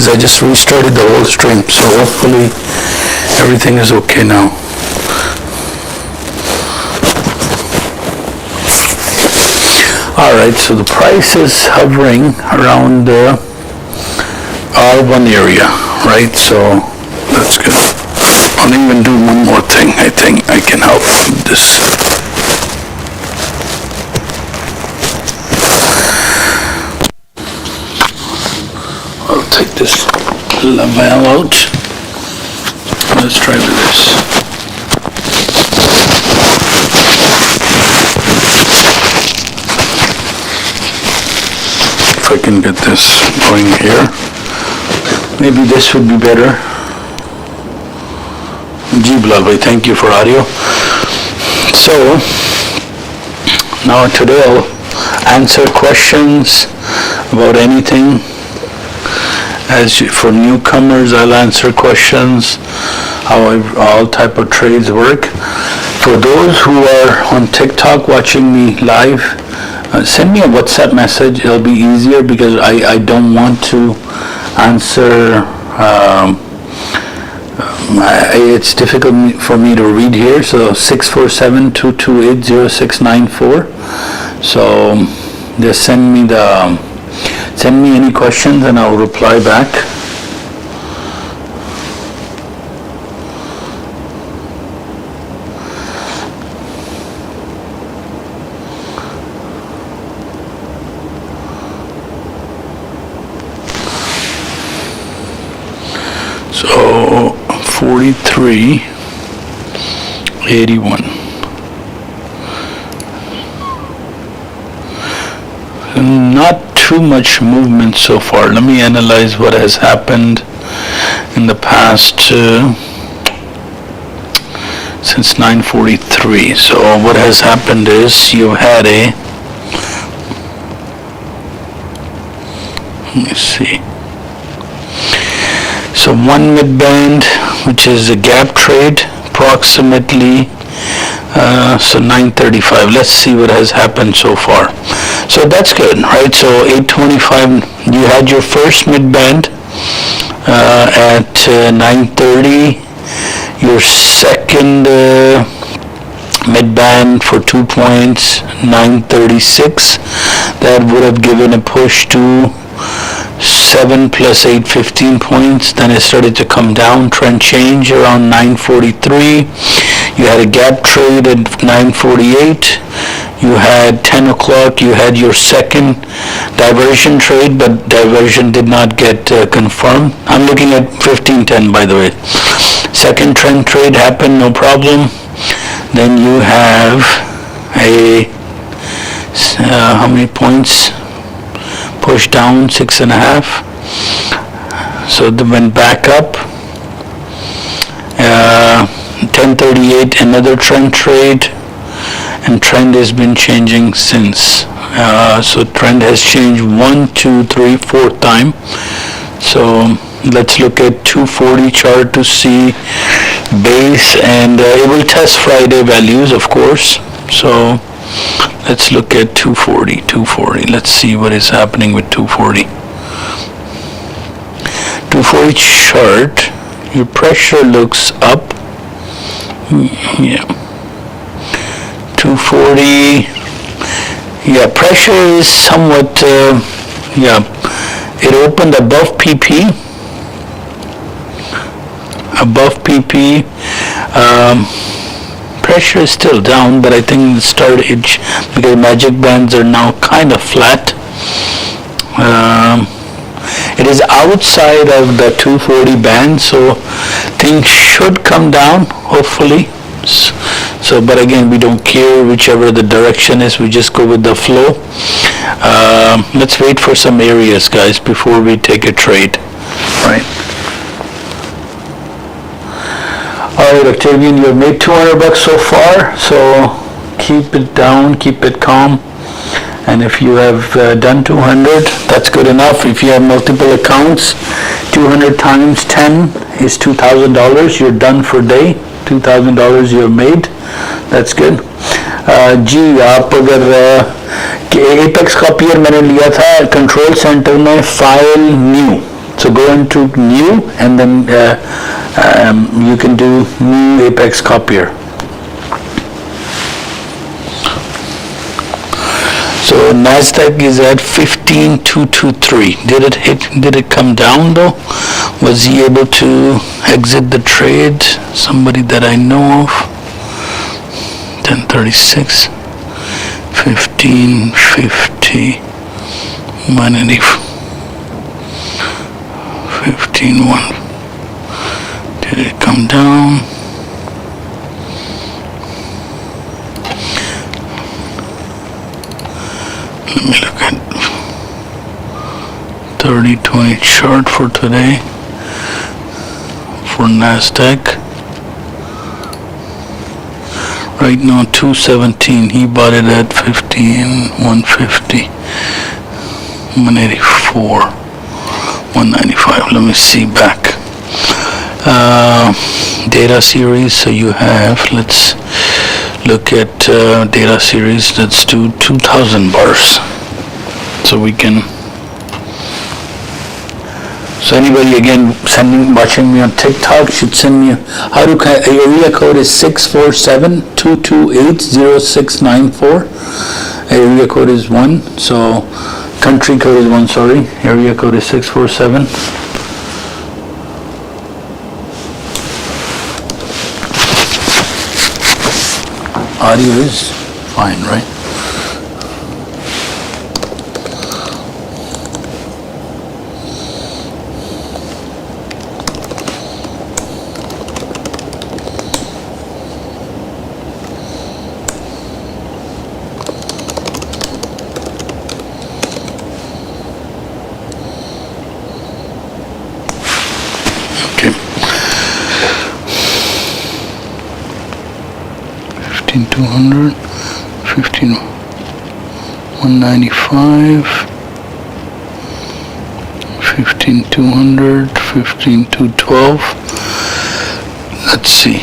because I just restarted the whole stream, so hopefully everything is okay now. Alright, so the price is hovering around the R1 area, right? So that's good. I'll even do one more thing. I think I can help with this. I'll take this Laval out. Let's try with this. If I can get this going here. Maybe this would be better. Ji Bilal bhai, thank you for audio. So, now today I'll answer questions about anything. For newcomers, I'll answer questions, how all type of trades work. For those who are on TikTok watching me live, send me a WhatsApp message. It'll be easier because I don't want to answer. It's difficult for me to read here. So 647-228-0694. So just send me any questions and I'll reply back. So 43.81. Not too much movement so far. Let me analyze what has happened in the past since 9:43. So what has happened is you had let me see. So one mid-band, which is a gap trade, approximately, so 935. Let's see what has happened so far. So that's good, right? So 825, you had your first mid-band at 930. Your second mid-band for 2 points, 936. That would have given a push to 7 plus 8, 15 points. Then it started to come down, trend change around 943. You had a gap trade at 948. You had 10 o'clock, you had your second diversion trade, but diversion did not get confirmed. I'm looking at 1510, by the way. Second trend trade happened, no problem. Then you have how many points? Push down 6.5. So they went back up. 1038, another trend trade, and trend has been changing since. So trend has changed 1, 2, 3, 4th time. So let's look at 240 chart to see base, and it will test Friday values, of course. So let's look at 240. Let's see what is happening with 240. 240 chart, your pressure looks up. Yeah. 240. Yeah, pressure is somewhat, it opened above PP. Above PP. Pressure is still down, but I think the start edge, because magic bands are now kind of flat. It is outside of the 240 band, so things should come down, hopefully. So, but again, we don't care whichever the direction is, we just go with the flow. Let's wait for some areas, guys, before we take a trade, right? Alright, Octavian, you've made $200 so far, so keep it down, keep it calm. And if you have done 200, that's good enough. If you have multiple accounts, 200 times 10 is $2,000. You're done for day. $2,000 you've made. That's good. जी आप अगर apex का pair मैंने लिया था control centre में file new So go into new, and then you can do new apex copier. So Nasdaq is at 15,223. Did it come down though? Was he able to exit the trade? Somebody that I know of. 1036, 1550, 180, 15.1. Did it come down? Let me look at 30-20 chart for today for Nasdaq. Right now 217. He bought it at 150, 184, 195. Let me see back. Data series. So you have. Let's look at data series. Let's do 2,000 bars. So we can. So anybody again watching me on TikTok should send me area code is 647-228-0694. Area code is 1. So country code is 1. Sorry, area code is 647. Audio is fine, right? Okay. 15,200, 15,195, 15,200, 15,212. Let's see.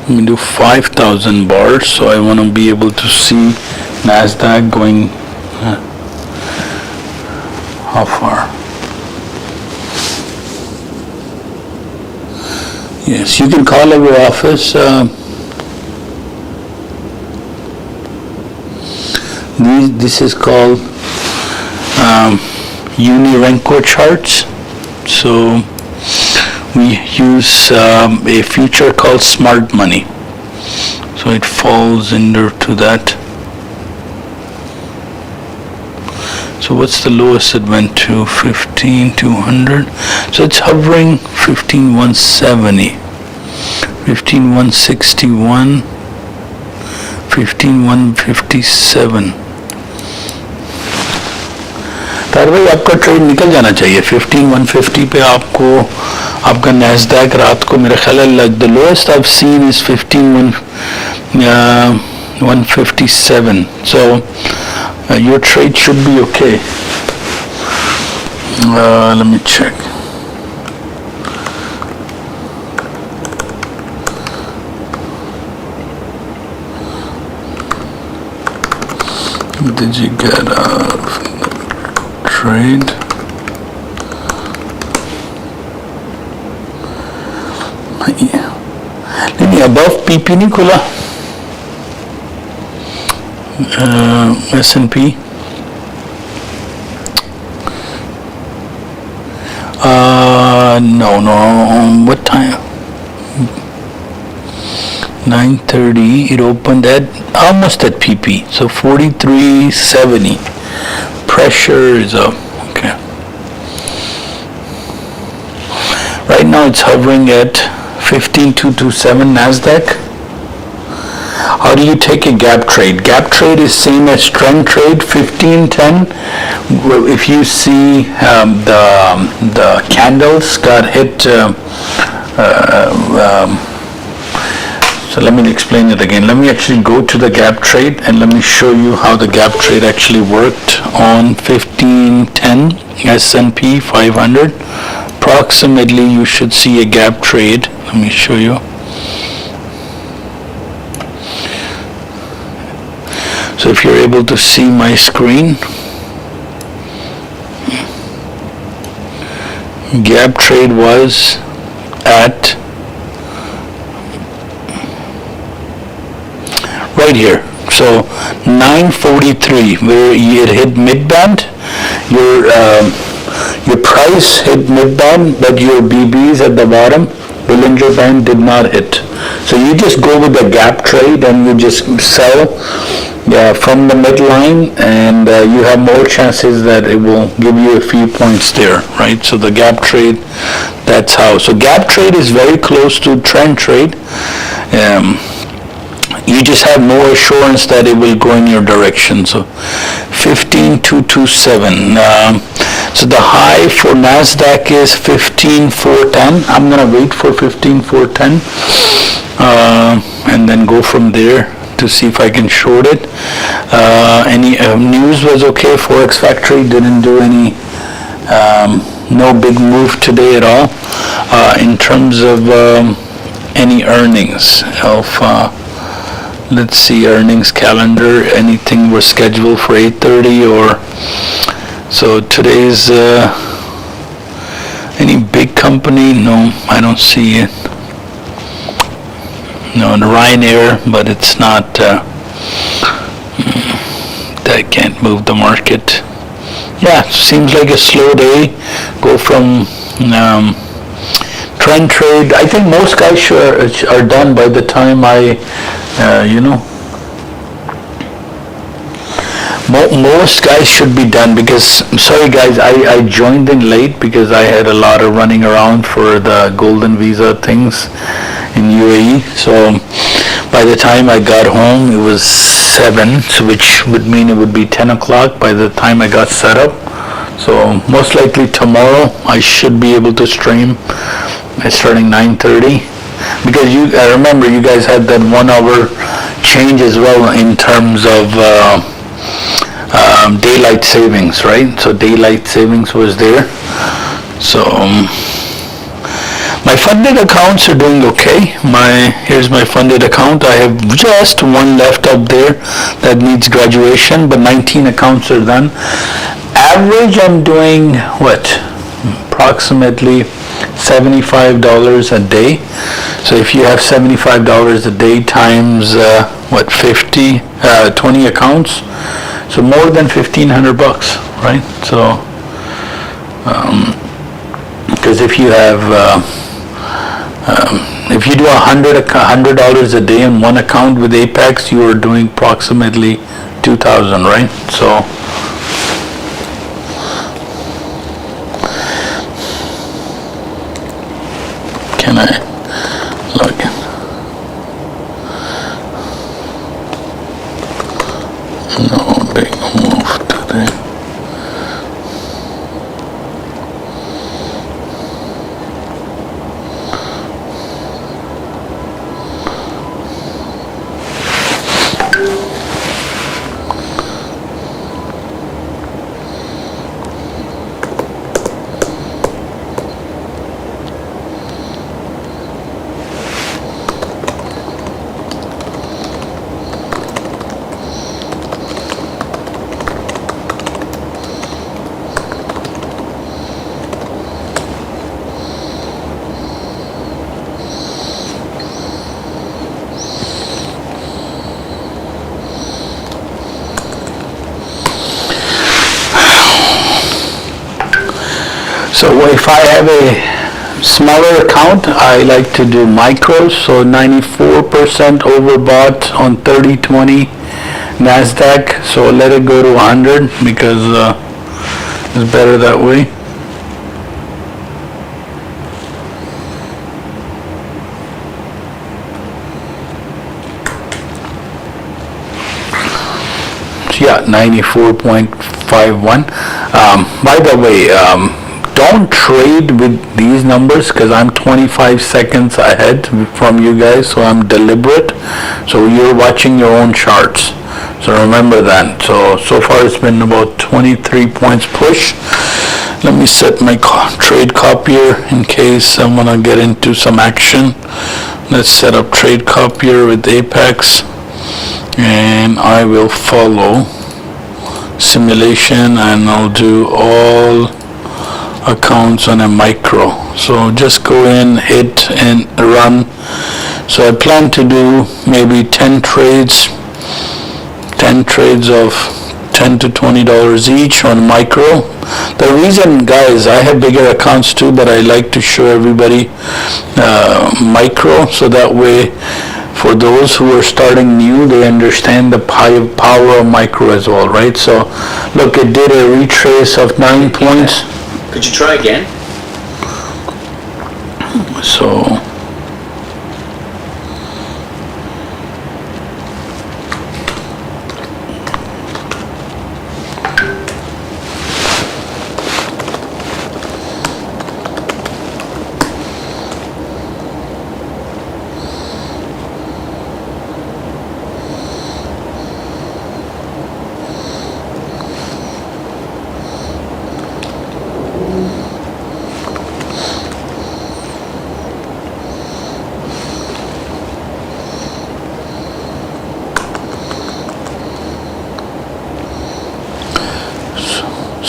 Let me do 5,000 bars, so I want to be able to see Nasdaq going how far. Yes, you can call our office. This is called Unirenco charts. So we use a feature called Smart Money. So it falls into that. So what's the lowest it went to? 15,200. So it's hovering 15,170, 15,161, 15,157. तार भाई आपका trade निकल जाना चाहिए 15,150 पे आपको आपका Nasdaq रात को मेरा ख्याल है the lowest I've seen is 15,157. So your trade should be okay. Let me check. Did you get a trade? नहीं above PP नहीं खुला. S&P. No. What time? 9:30. It opened at almost at PP. So 43.70. Pressure is up. Okay. Right now it's hovering at 15,227 Nasdaq. How do you take a gap trade? Gap trade is same as trend trade, 1510. If you see the candles got hit, so let me explain it again. Let me actually go to the gap trade and let me show you how the gap trade actually worked on 1510 S&P 500. Approximately you should see a gap trade. Let me show you. So if you're able to see my screen, gap trade was at right here. So 943, where it hit mid-band, your price hit mid-band, but your BBs at the bottom, Bollinger Band, did not hit. So you just go with the gap trade and you just sell from the midline, and you have more chances that it will give you a few points there, right? So the gap trade, that's how. So gap trade is very close to trend trade. You just have more assurance that it will go in your direction. So 15,227. So the high for NASDAQ is 15,410. I'm going to wait for 15,410 and then go from there to see if I can short it. Any news was okay. Forex Factory didn't do any, no big move today at all. In terms of any earnings of, let's see, earnings calendar, anything was scheduled for 8:30 or, so today's, any big company? No, I don't see it. No, the Ryanair, but it's not, that can't move the market. Yeah, seems like a slow day. Go from trend trade. I think most guys are done by the time most guys should be done, because, sorry guys, I joined in late because I had a lot of running around for the golden visa things in UAE. So by the time I got home, it was 7, so which would mean it would be 10 o'clock by the time I got set up. So most likely tomorrow I should be able to stream starting 9:30, because I remember you guys had that 1 hour change as well in terms of daylight savings, right? So daylight savings was there. So my funded accounts are doing okay. Here's my funded account. I have just one left up there that needs graduation, but 19 accounts are done. Average, I'm doing approximately $75 a day. So if you have $75 a day times 20 accounts, so more than $1,500, right? So because if you have if you do $100 a day in one account with Apex, you are doing approximately 2,000, right? So can I log in? No big move today. So if I have a smaller account, I like to do micros, so 94% overbought on 30/20 NASDAQ, so let it go to 100 because it's better that way. Yeah, 94.51. By the way, don't trade with these numbers because I'm 25 seconds ahead from you guys, so I'm deliberate. So you're watching your own charts. So remember that. So far it's been about 23 points push. Let me set my trade copier in case I'm gonna get into some action. Let's set up trade copier with Apex. and I will follow simulation, and I'll do all accounts on a micro. So just go in, hit and run. So I plan to do maybe 10 trades of $10 to $20 each on micro. The reason, guys, I have bigger accounts too, but I like to show everybody micro, so that way for those who are starting new, they understand the power of micro as well, right? So look, it did a retrace of 9 points. Could you try again? So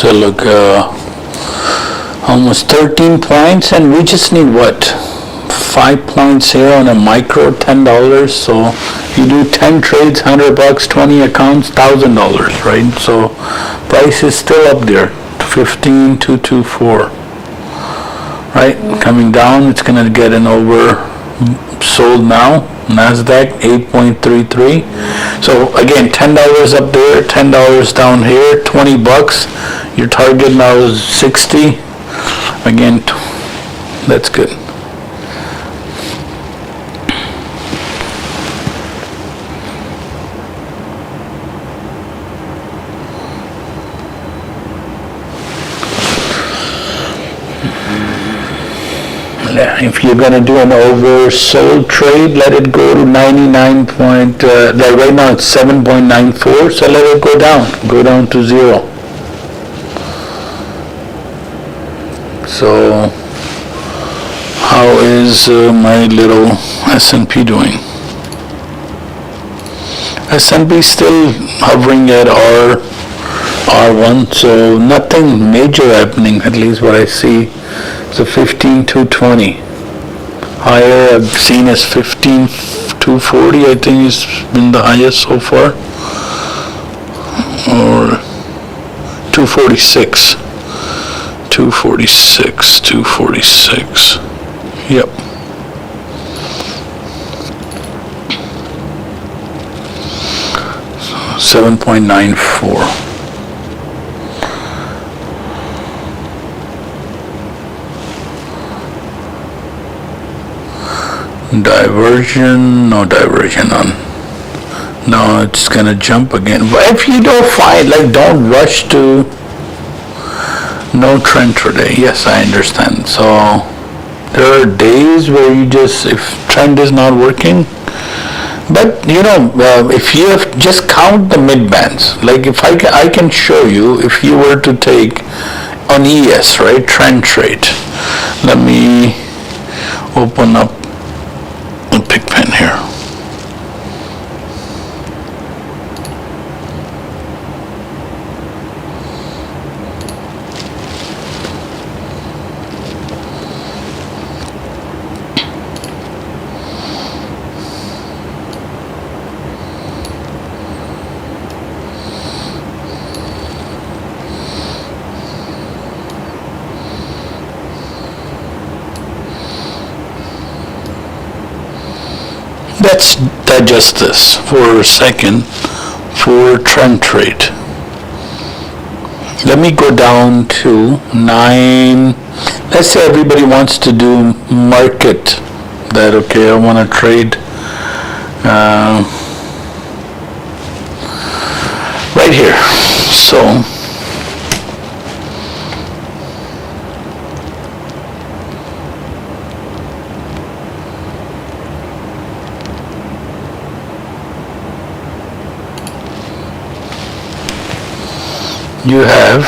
So look, almost 13 points, and we just need what? 5 points here on a micro, $10. So you do 10 trades, $100, 20 accounts, $1,000, right? So price is still up there, 15,224, right? Coming down, it's gonna get an oversold now. Nasdaq 8.33. So again, $10 up there, $10 down here, $20. Your target now is 60. Again, that's good. If you're going to do an oversold trade, let it go to 99 point, like right now it's 7.94, so let it go down to 0. So how is my little S&P doing? S&P still hovering at R1, so nothing major happening, at least what I see. So 15,220. Higher I've seen is 15,240, I think has been the highest so far. Or 246. 246. Yep. So 7.94. No diversion on. No, it's gonna jump again. But if you don't find, like, don't rush to no trend today. Yes, I understand. So there are days where you just, if trend is not working, but you know, if you have, just count the mid bands. Like if I can show you, if you were to take on ES, right, trend trade. Let me open up a pick pen here. Let's digest this for a second for trend trade. Let me go down to 9. Let's say everybody wants to do market. That okay, I want to trade right here. So you have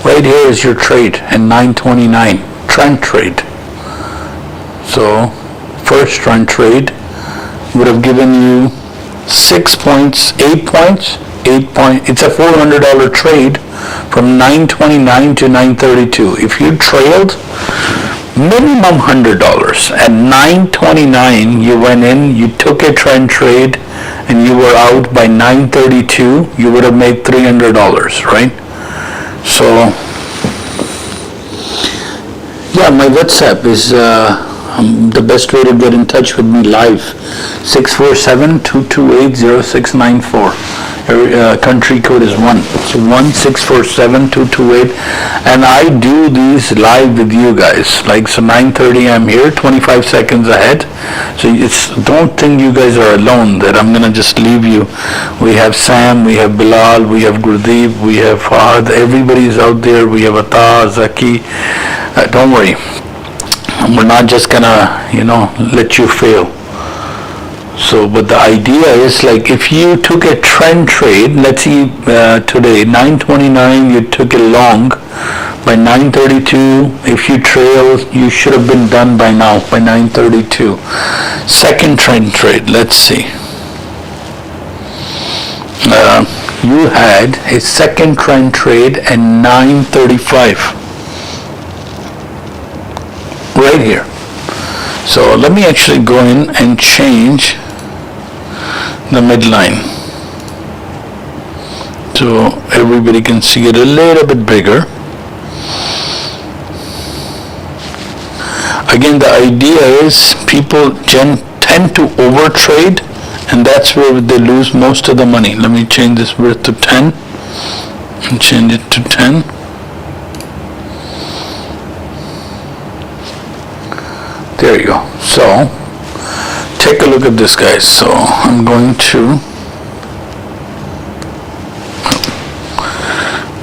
right here is your trade and 929 trend trade. So first trend trade would have given you 6 points, 8 points, 8 point. It's a $400 trade from 929 to 932. If you trailed, minimum $100. At 929, you went in, you took a trend trade, and you were out by 932, you would have made $300, right? So, yeah, my WhatsApp is the best way to get in touch with me live. 647-228-0694. Country code is 1. So 1-647-228. And I do these live with you guys. Like, so 9:30 I'm here, 25 seconds ahead. So don't think you guys are alone, that I'm going to just leave you. We have Sam, we have Bilal, we have Gurdeep, we have Fahad. Everybody's out there. We have Ata, Zaki. Don't worry. We're not just going to, let you fail. So, but the idea is, like, if you took a trend trade, let's see, today, 929, you took it long. By 932, if you trailed, you should have been done by now, by 932. Second trend trade, let's see. You had a second trend trade at 935. Right here. So let me actually go in and change the midline so everybody can see it a little bit bigger. Again, the idea is people tend to overtrade, and that's where they lose most of the money. Let me change this width to 10 and change it to 10. There you go. So, take a look at this, guys. So, I'm going to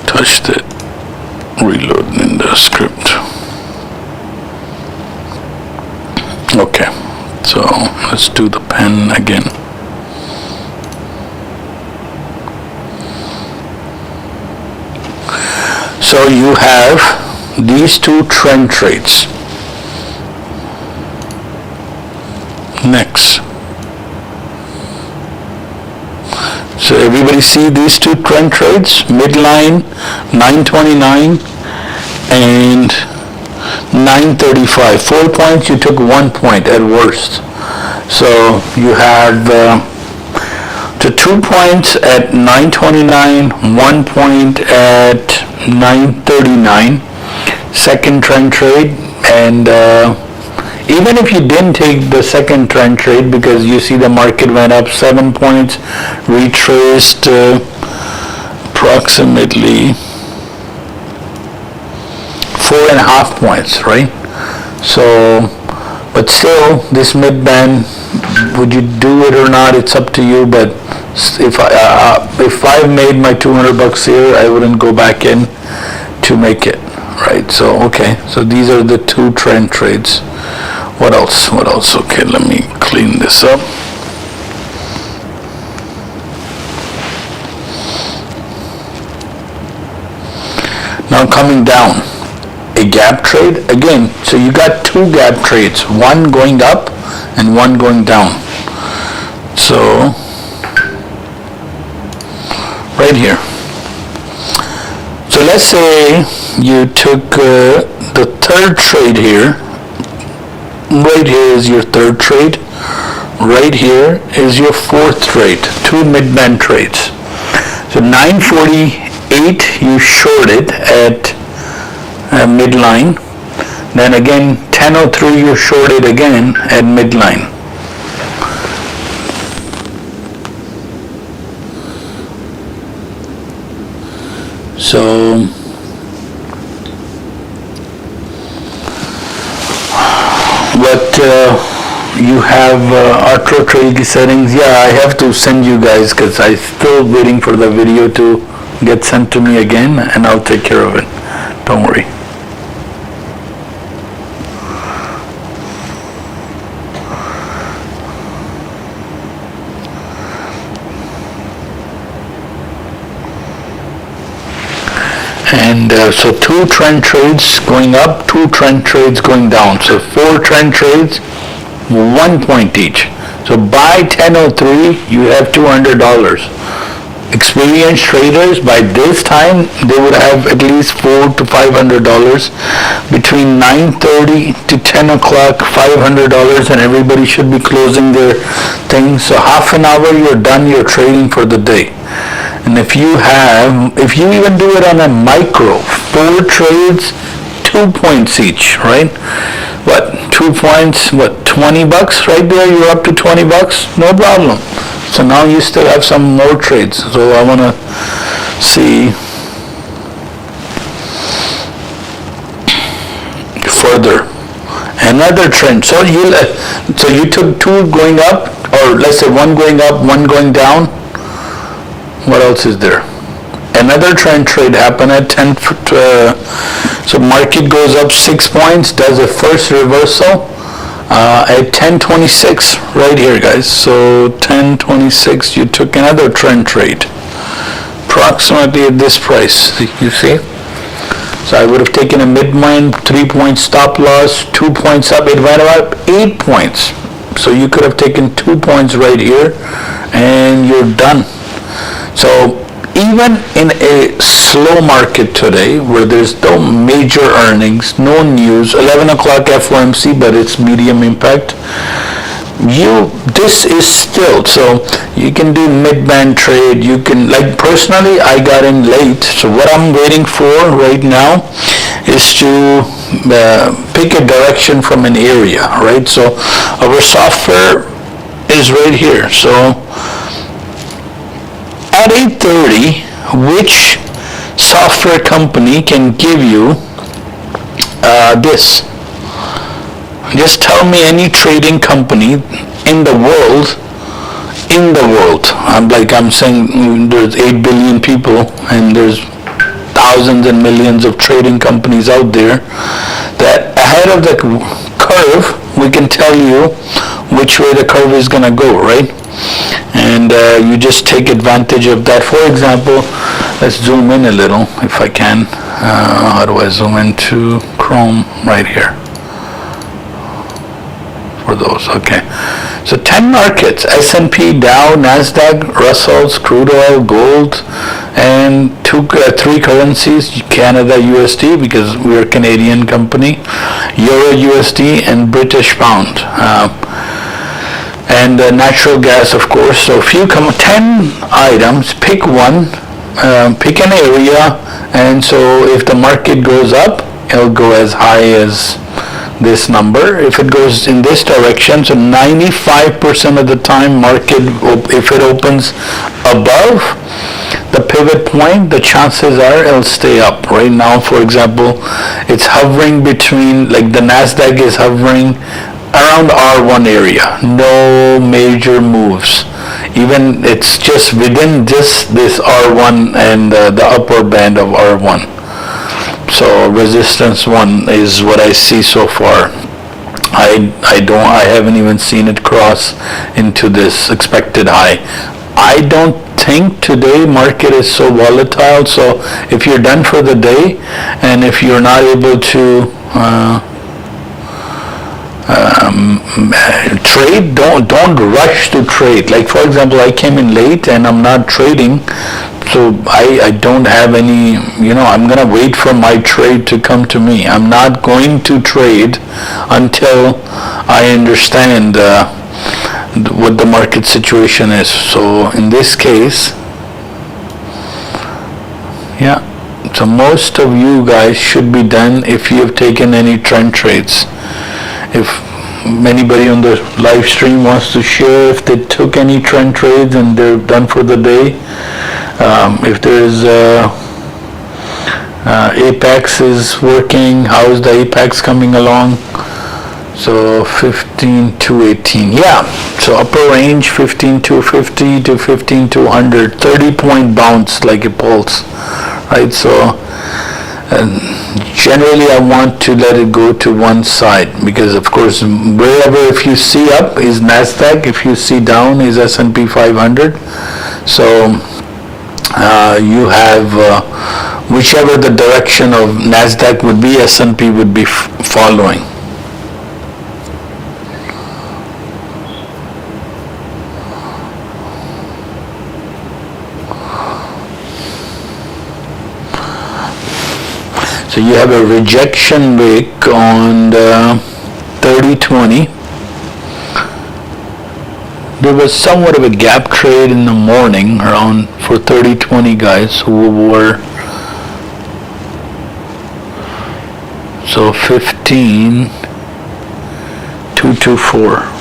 touch the reload in the script. Okay. So, let's do the pen again. So, you have these two trend trades. Next. So everybody see these two trend trades? Midline 929 and 935. 4 points, you took 1 point at worst. So you have to 2 points at 929, 1 point at 939. Second trend trade, and even if you didn't take the second trend trade, because you see the market went up 7 points, retraced approximately 4.5 points, right? So, but still, this mid-band, would you do it or not, it's up to you, but if I made my $200 here, I wouldn't go back in to make it, right? So, okay, so these are the two trend trades. What else? Okay, let me clean this up. Now coming down, a gap trade again. So you got two gap trades, one going up and one going down. So right here. So let's say you took the third trade here. Right here is your third trade. Right here is your fourth trade. Two mid-band trades. So 948 you shorted at midline. Then again 1003 you shorted again at midline. So but you have auto trade settings. Yeah, I have to send you guys because I'm still waiting for the video to get sent to me again, and I'll take care of it. Don't worry. And so two trend trades going up, two trend trades going down. So 4 trend trades 1 point each. So by 10:03, you have $200. Experienced traders, by this time, they would have at least $400 to $500. Between 9:30 to 10 o'clock, $500, and everybody should be closing their things. So half an hour, you're done your trading for the day. And if you even do it on a micro, 4 trades, 2 points each, right? 2 points, $20 right there? You're up to $20? No problem. So now you still have some more trades. So I want to see further. Another trend. So you took 2 going up, or let's say 1 going up, 1 going down. What else is there? Another trend trade happened at 10. So market goes up 6 points, does a first reversal at 10:26 right here, guys. So 10:26, you took another trend trade, approximately at this price. You see? So I would have taken a mid-mind, 3-point stop loss, 2 points up. It went up 8 points. So you could have taken 2 points right here, and you're done. So even in a slow market today, where there's no major earnings, no news, 11 o'clock FOMC, but it's medium impact, this is still, so you can do mid-band trade. You can, like personally, I got in late, so what I'm waiting for right now is to pick a direction from an area, right? So our software is right here. So at 8:30, which software company can give you this? Just tell me any trading company in the world. I'm saying there's 8 billion people, and there's thousands and millions of trading companies out there, that ahead of the curve, we can tell you which way the curve is going to go, right? And you just take advantage of that. For example, let's zoom in a little if I can. How do I zoom into Chrome? Right here. For those, okay. So 10 markets: S&P, Dow, NASDAQ, Russell's, crude oil, gold, and 3 currencies: Canada USD, because we're a Canadian company, Euro USD, and British pound. And natural gas, of course. So if you come 10 items, pick one, pick an area, and so if the market goes up, it'll go as high as this number. If it goes in this direction, so 95% of the time market, if it opens above the pivot point, the chances are it'll stay up. Right now, for example, it's hovering between, like the NASDAQ is hovering around R1 area, no major moves. Even it's just within this R1 and the upper band of R1. So resistance 1 is what I see so far. I haven't even seen it cross into this expected high. I don't think today market is so volatile. So if you're done for the day, and if you're not able to trade, don't rush to trade. Like for example, I came in late and I'm not trading, so I don't have any, I'm gonna wait for my trade to come to me. I'm not going to trade until I understand what the market situation is. So in this case, yeah, so most of you guys should be done if you have taken any trend trades. If anybody on the live stream wants to share if they took any trend trades and they're done for the day. If there's Apex is working, how is the Apex coming along? So 15,218, yeah. So upper range 15,250 to 15,200, 30-point bounce like a pulse, right? So generally I want to let it go to one side, because of course wherever, if you see up is NASDAQ, if you see down is S&P 500. So you have whichever the direction of NASDAQ would be, S&P would be following. So you have a rejection wick on the 30-20. There was somewhat of a gap trade in the morning around for 30-20 guys who were, so 15,224.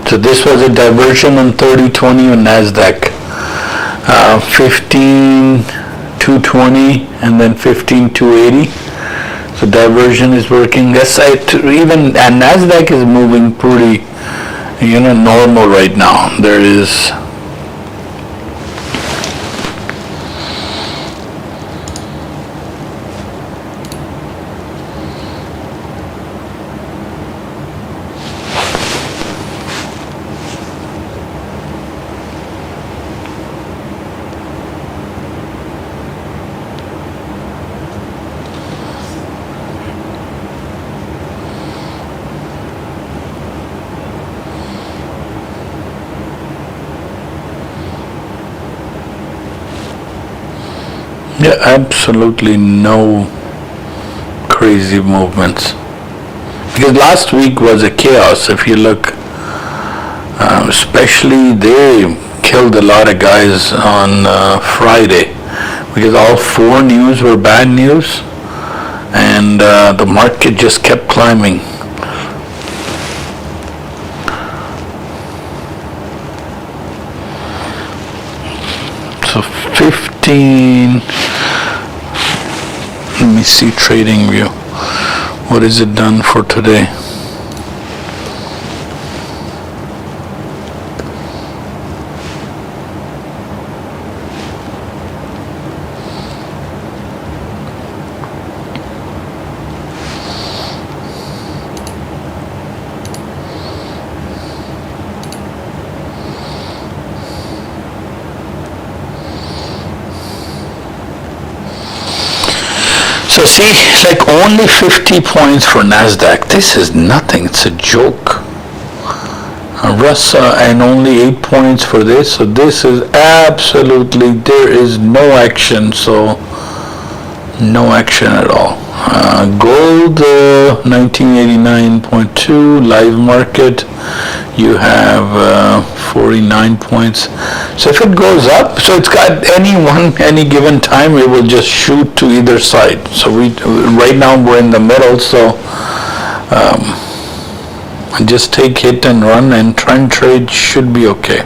So this was a diversion on 30-20 on NASDAQ. 15,220 and then 15,280. So diversion is working. Yes, even and NASDAQ is moving pretty, normal right now. There is absolutely no crazy movements. Because last week was a chaos. If you look, especially they killed a lot of guys on Friday because all four news were bad news, and the market just kept climbing. So 15. Let me see trading view. What is it done for today? So see, like only 50 points for NASDAQ. This is nothing. It's a joke. Russell, and only 8 points for this. So this is absolutely, there is no action. So no action at all. Gold, 1989.2 live market. You have 49 points. So if it goes up, so it's got any given time, it will just shoot to either side. So right now we're in the middle. So just take hit and run, and trend trade should be okay.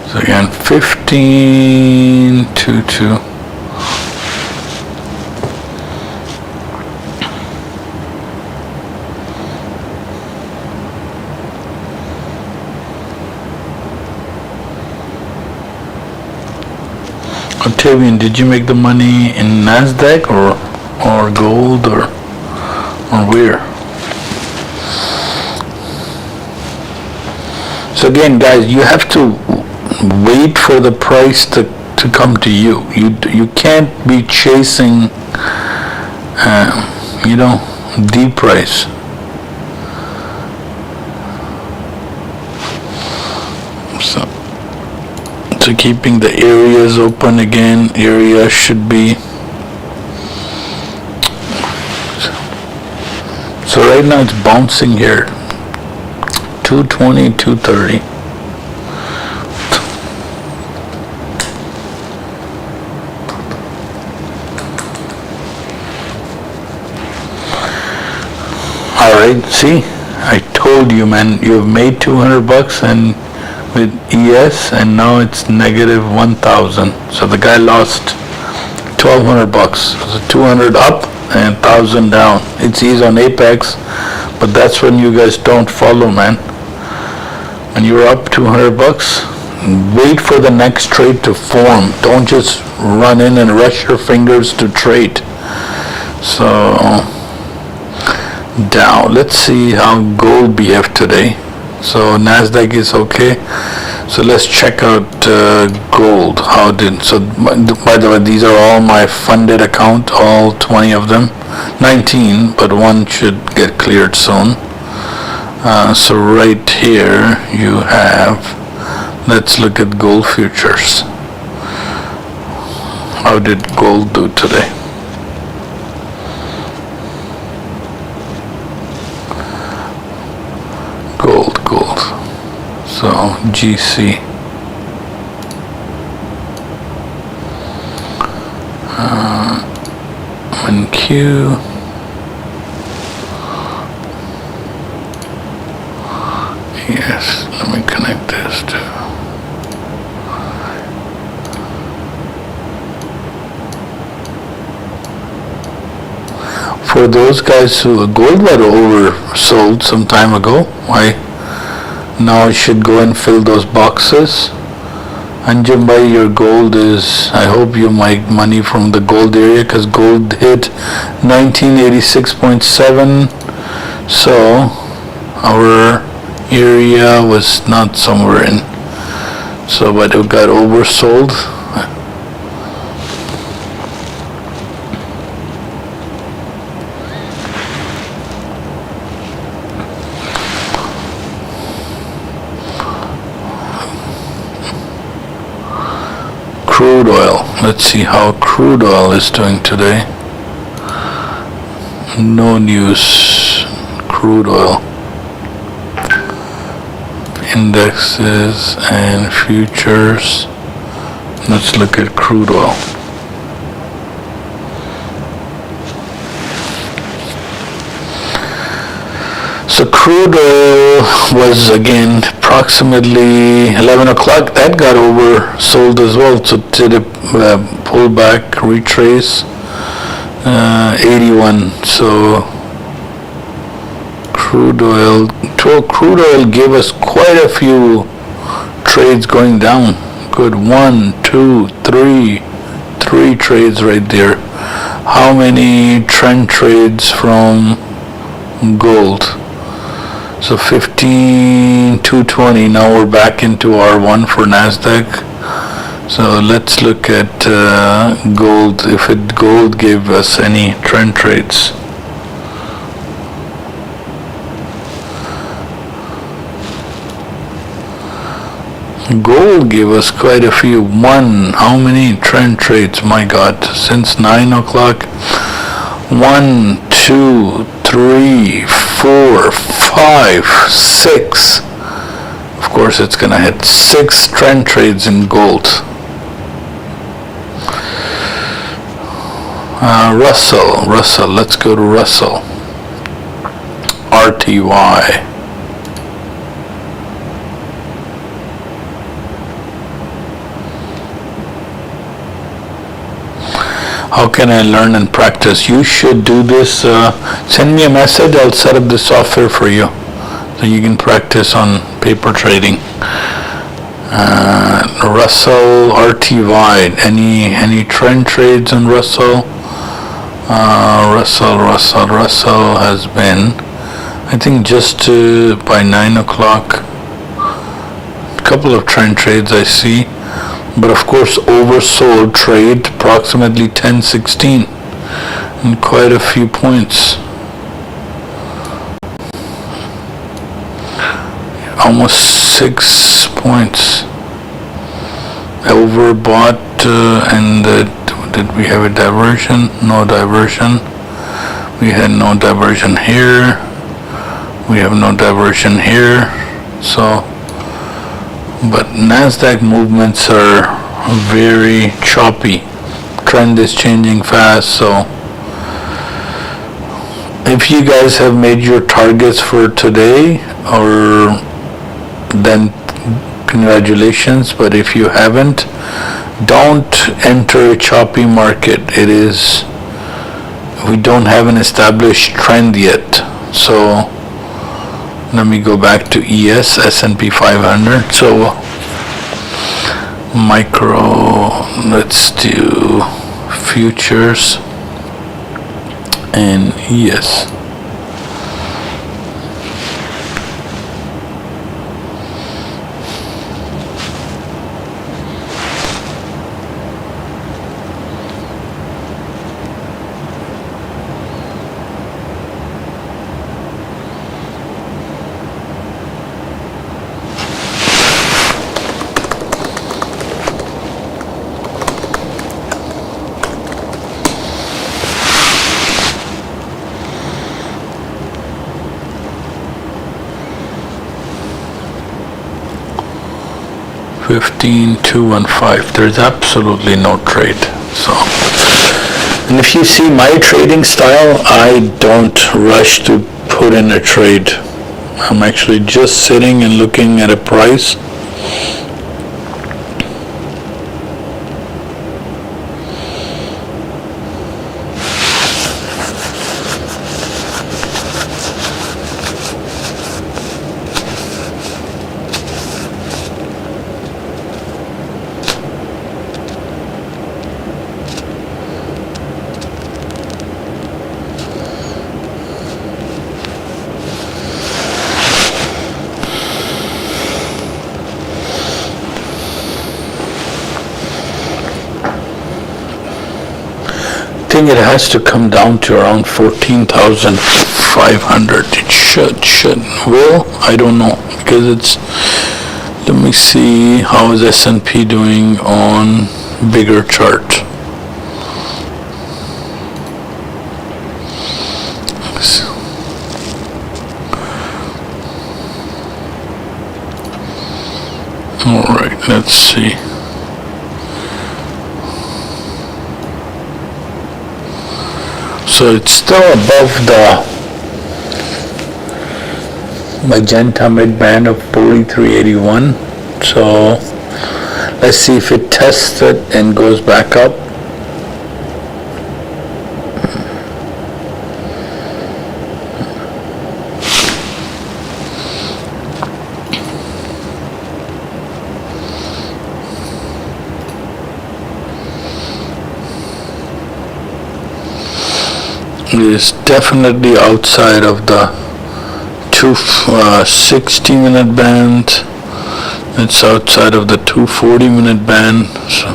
So again, 15,222. Octavian, did you make the money in NASDAQ or gold or where? So again, guys, you have to wait for the price to come to you. You can't be chasing, the price. So keeping the areas open again, area should be. So right now it's bouncing here, 220, 230. All right, see, I told you, man, you've made $200 and with ES, and now it's negative 1,000. So the guy lost $1,200. So 200 up and 1,000 down. He's on Apex, but that's when you guys don't follow, man. When you're up $200, wait for the next trade to form. Don't just run in and rush your fingers to trade. So down. Let's see how gold behaved today. So Nasdaq is okay. So let's check out gold. So by the way, these are all my funded account, all 20 of them, 19, but one should get cleared soon. So right here you have, let's look at gold futures. How did gold do today? Gold. So GC. MNQ. Yes, let me connect this to. For those guys who gold were oversold some time ago, now I should go and fill those boxes. Anjumbai, your gold is, I hope you make money from the gold area, because gold hit 1986.7. So our area was not somewhere in. So, but it got oversold. Crude oil. Let's see how crude oil is doing today. No news. Crude oil. Indexes and futures. Let's look at crude oil. So crude oil was again approximately 11 o'clock. That got oversold as well. So did a pullback, retrace, 81. So crude oil gave us quite a few trades going down. Good, 1, 2, 3 trades right there. How many trend trades from gold? So 15,220. Now we're back into R1 for Nasdaq. So let's look at gold. If gold gave us any trend trades. Gold gave us quite a few. How many trend trades? My God, since 9 o'clock. 1, 2, 3, 4, 5, 6. Of course, it's gonna hit 6 trend trades in gold. Russell. Let's go to Russell. RTY. How can I learn and practice? You should do this. Send me a message. I'll set up the software for you so you can practice on paper trading. Russell RTY. Any trend trades on Russell? Russell has been, I think, just by 9 o'clock. A couple of trend trades I see. But of course, oversold trade approximately 10.16 and quite a few points. Almost 6 points. Overbought, and did we have a diversion? No diversion. We had no diversion here. We have no diversion here. So. But Nasdaq movements are very choppy. Trend is changing fast, so if if you guys have made your targets for today, or then congratulations, but if you haven't, don't enter a choppy market. We don't have an established trend yet. So let me go back to S&P 500. So micro, let's do futures and ES. $15,215. There's absolutely no trade. So, and if you see my trading style, I don't rush to put in a trade. I'm actually just sitting and looking at a price. I think it has to come down to around 14,500. It will, I don't know, because it's, let me see, how is S&P doing on bigger chart. All right, let's see. So it's still above the magenta mid-band of 4381. So let's see if it tests it and goes back up. It is definitely outside of the 60-minute band. It's outside of the 240-minute band. So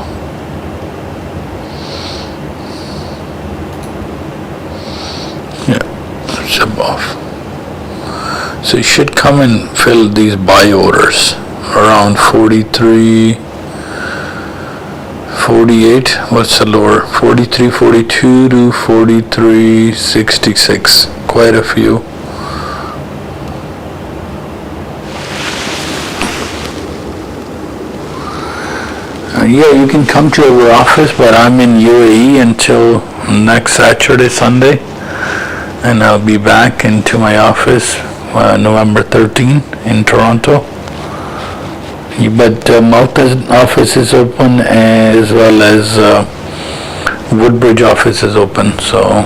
yeah, it's above. So you should come and fill these buy orders around 43. 48, what's the lower? 43.42 to 43.66. Quite a few. Yeah, you can come to our office, but I'm in UAE until next Saturday, Sunday, and I'll be back into my office November 13 in Toronto. But Malta's office is open, as well as Woodbridge office is open. So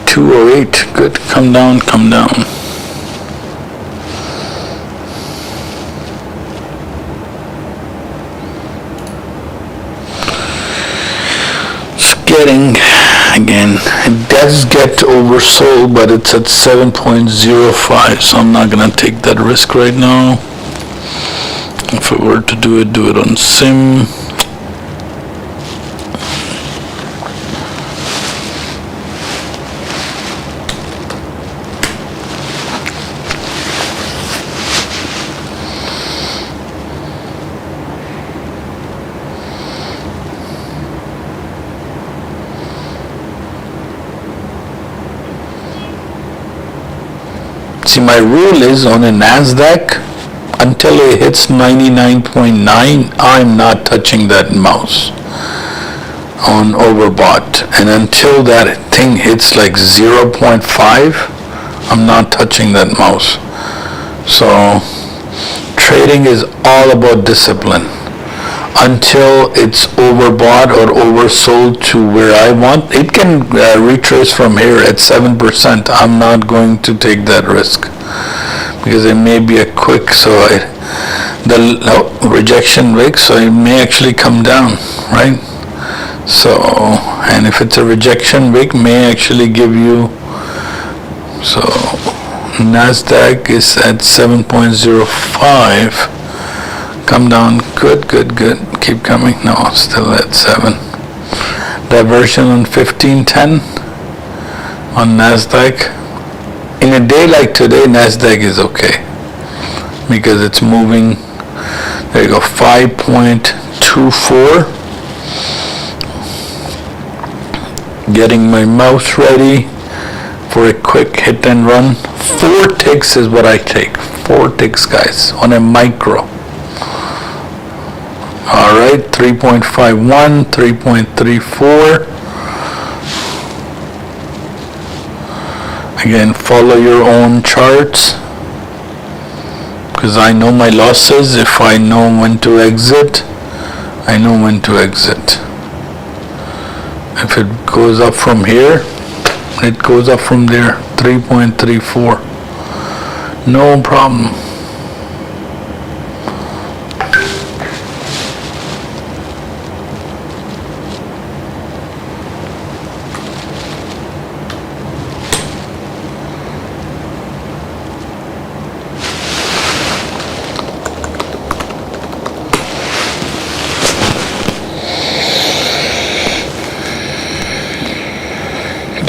$208, good, come down. It's getting, again, it does get oversold, but it's at 7.05, so I'm not gonna take that risk right now. If I were to do it on SIM. See, my rule is on a NASDAQ, until it hits 99.9, I'm not touching that mouse on overbought. And until that thing hits like 0.5, I'm not touching that mouse. So trading is all about discipline. Until it's overbought or oversold to where I want, it can retrace from here at 7%. I'm not going to take that risk because it may be a quick, the rejection wick, so it may actually come down, right? So, and if it's a rejection wick, may actually give you, so NASDAQ is at 7.05. Come down, good, keep coming. No, still at 7. Diversion on 1510 on NASDAQ. In a day like today, NASDAQ is okay because it's moving. There you go, 5.24. Getting my mouse ready for a quick hit and run. 4 ticks is what I take. 4 ticks, guys, on a micro. All right, 3.51, 3.34. Again, follow your own charts because I know my losses. If I know when to exit, I know when to exit. If it goes up from here, it goes up from there. 3.34. No problem.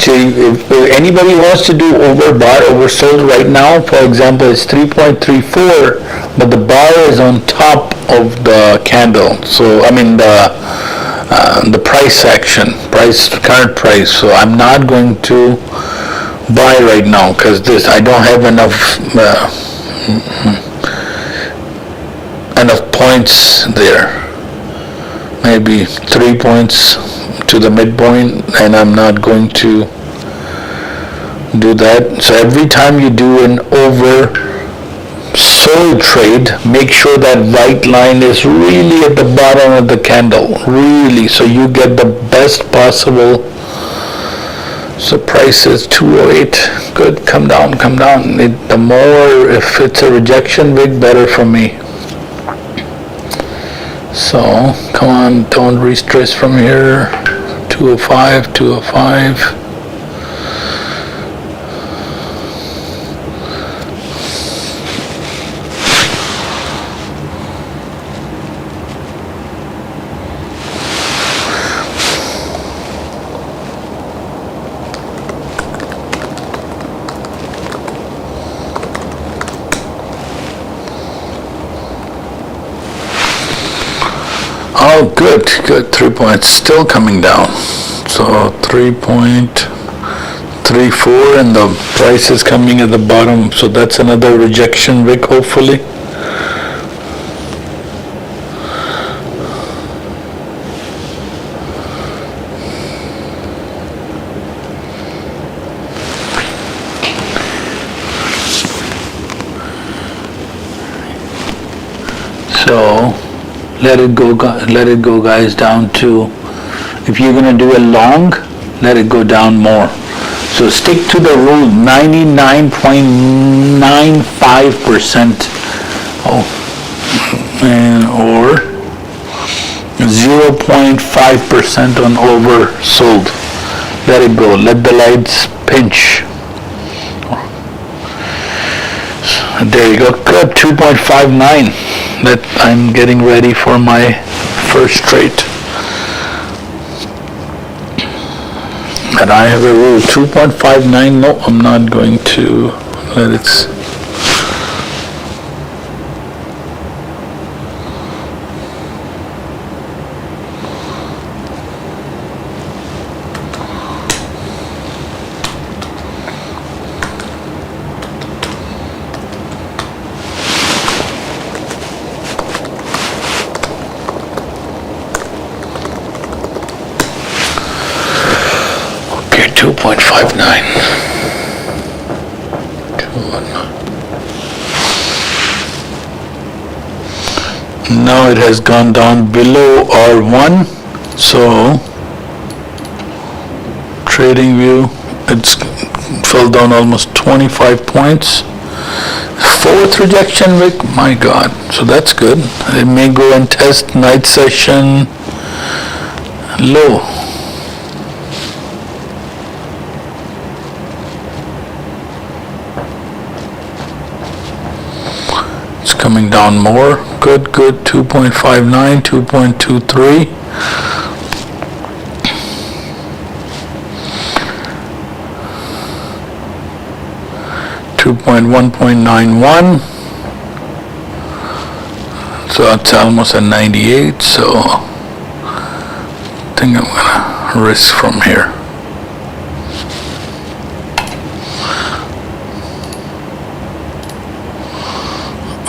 If anybody wants to do overbought, oversold right now, for example, it's 3.34, but the bar is on top of the candle. So I mean the price action, current price. So I'm not going to buy right now because I don't have enough points there. Maybe 3 points to the midpoint, and I'm not going to do that. So every time you do an oversold trade, make sure that white line is really at the bottom of the candle, really, so you get the best possible. So price is 208. Good, come down. The more, if it's a rejection wick, better for me. So come on, don't retrace from here. 205. Oh, good. 3 points, still coming down. So 3.34, and the price is coming at the bottom. So that's another rejection wick, hopefully. So let it go, guys, down to, if you're going to do a long, let it go down more. So stick to the rule, 99.95%, or 0.5% on oversold. Let it go, let the lights pinch. There you go, good, 2.59. That I'm getting ready for my first trade. And I have a rule, 2.59, no, I'm not going to let it. 2.59. Now it has gone down below R1, so trading view, it's fell down almost 25 points. Fourth rejection wick, my God, so that's good. It may go and test night session low. It's coming down more. Good, 2.59, 2.23. $1.91, so it's almost at 98, so I think I'm gonna risk from here.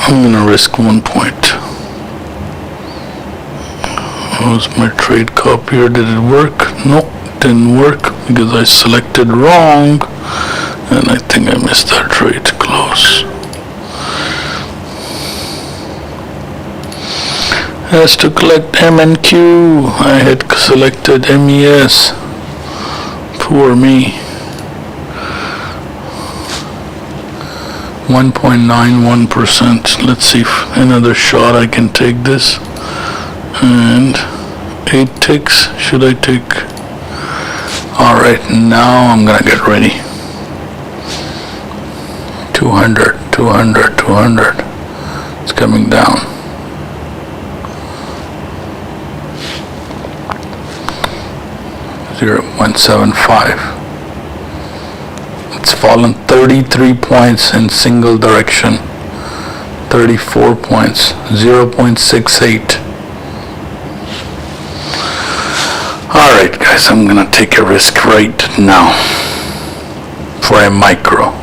I'm gonna risk 1 point. Was my trade copier, did it work? No, it didn't work because I selected wrong. And I think I missed that trade close. Has to collect M and Q. I had selected MES. Poor me. 1.91%. Let's see if another shot I can take this. And 8 ticks. Should I take? Alright, now I'm gonna get ready. 200. It's coming down. $0.75. It's fallen 33 points in single direction. 34 points. 0.68. Alright guys, I'm gonna take a risk right now for a micro.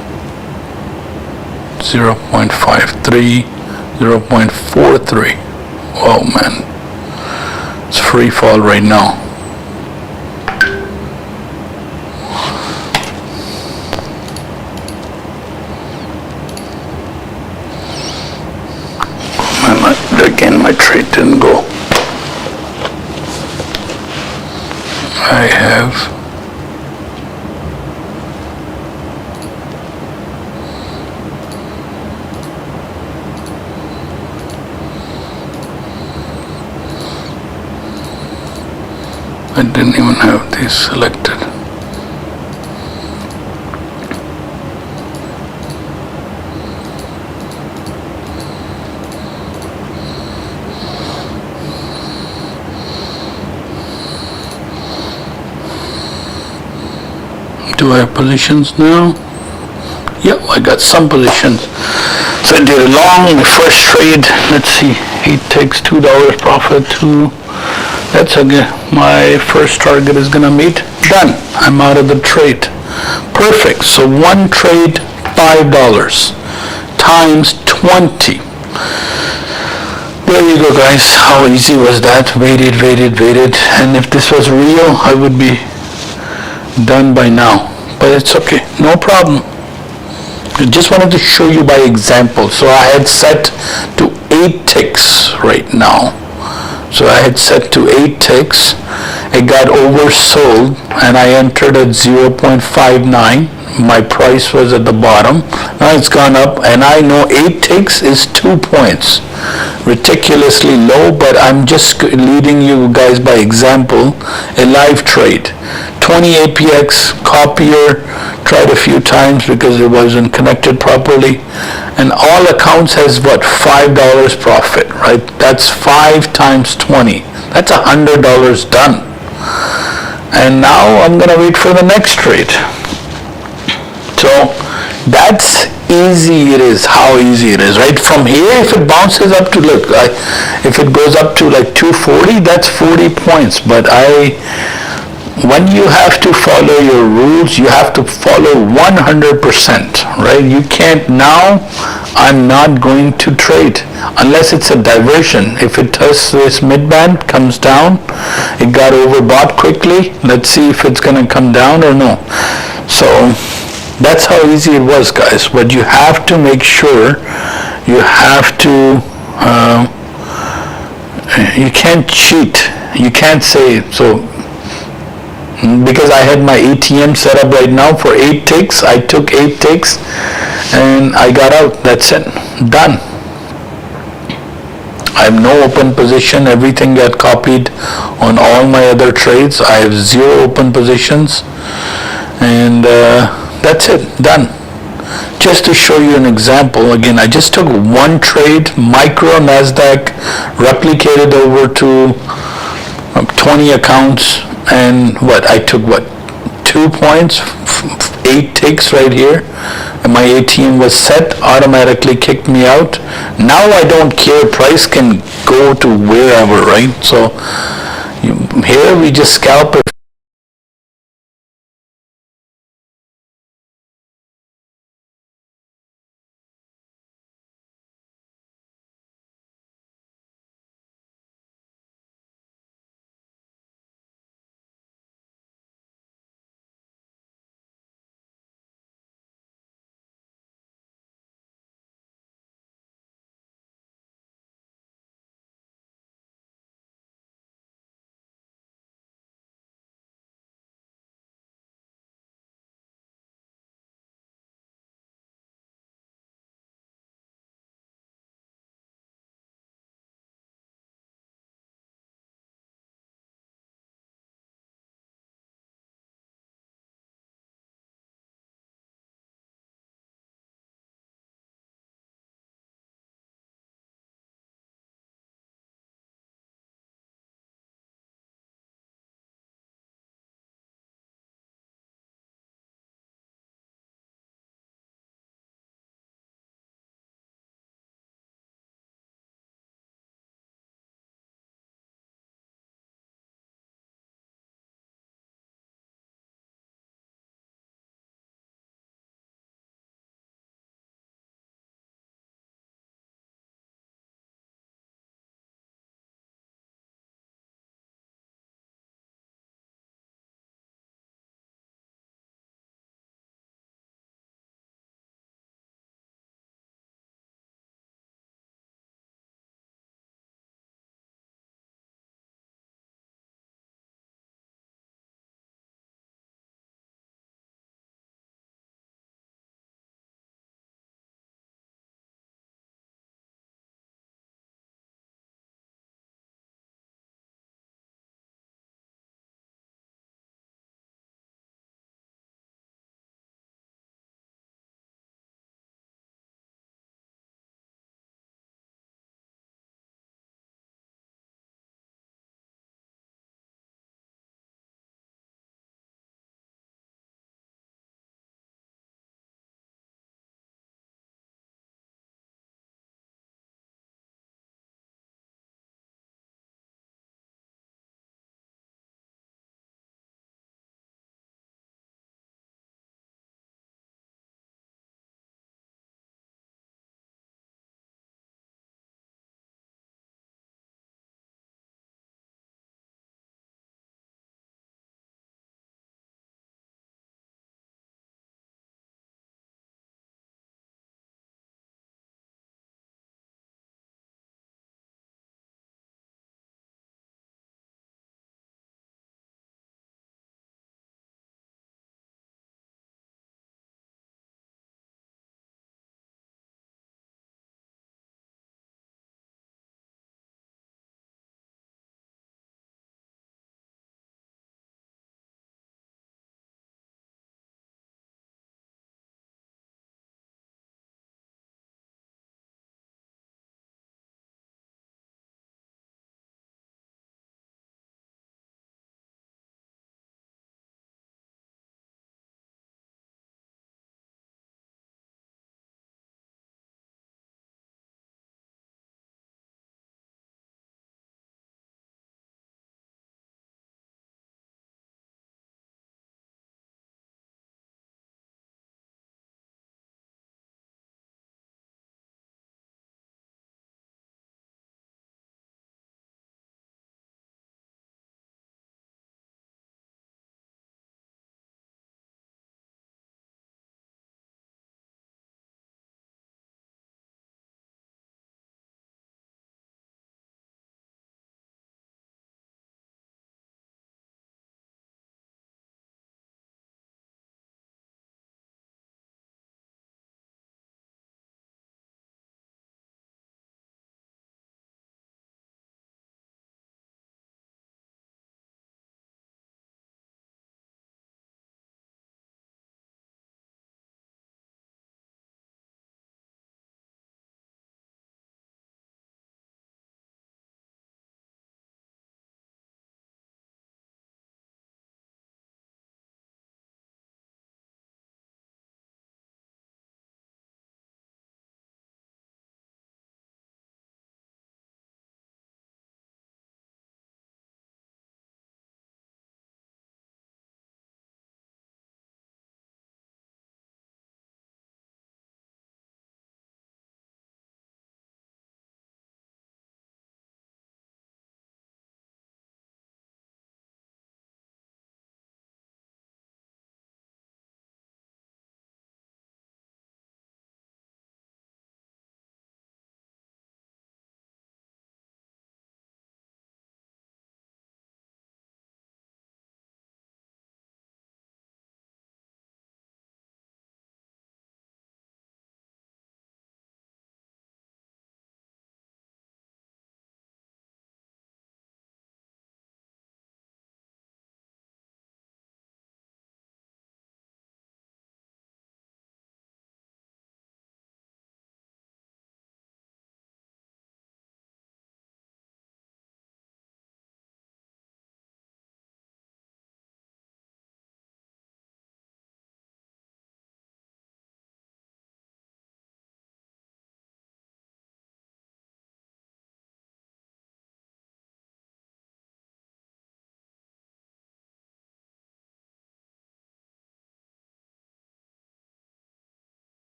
0.53, 0.43. Whoa, man. It's free fall right now. Again, my trade didn't go. I have I didn't even have these selected. Do I have positions now? Yep, I got some positions. So I did a long, my first trade. Let's see, he takes $2 profit, that's okay. My first target is gonna meet. Done. I'm out of the trade. Perfect. So one trade, $5 times 20. There you go, guys. How easy was that? Waited. And if this was real, I would be done by now. But it's okay. No problem. I just wanted to show you by example. So I had set to 8 ticks right now. So I had set to 8 ticks. It got oversold and I entered at 0.59. My price was at the bottom. Now it's gone up and I know 8 ticks is 2 points. Ridiculously low, but I'm just leading you guys by example. A live trade. 20 APX copier, tried a few times because it wasn't connected properly. And all accounts has what? $5 profit, right? That's 5 times 20. That's $100 done. And now I'm gonna wait for the next trade. So that's easy it is, how easy it is, right? From here, if it bounces up to, look, if it goes up to like 240, that's 40 points. But when you have to follow your rules, you have to follow 100%, right? You can't now, I'm not going to trade unless it's a diversion. If it does this mid-band, comes down, it got overbought quickly, let's see if it's going to come down or no. So that's how easy it was, guys. But you have to make sure you have to, you can't cheat. You can't say, so because I had my ATM set up right now for 8 ticks. I took 8 ticks and I got out. That's it. Done. I have no open position. Everything got copied on all my other trades. I have 0 open positions. And that's it. Done. Just to show you an example, again, I just took one trade, micro NASDAQ, replicated over to 20 accounts, and I took 2 points, 8 ticks right here, and my ATM was set, automatically kicked me out. Now I don't care, price can go to wherever, right? So here we just scalp it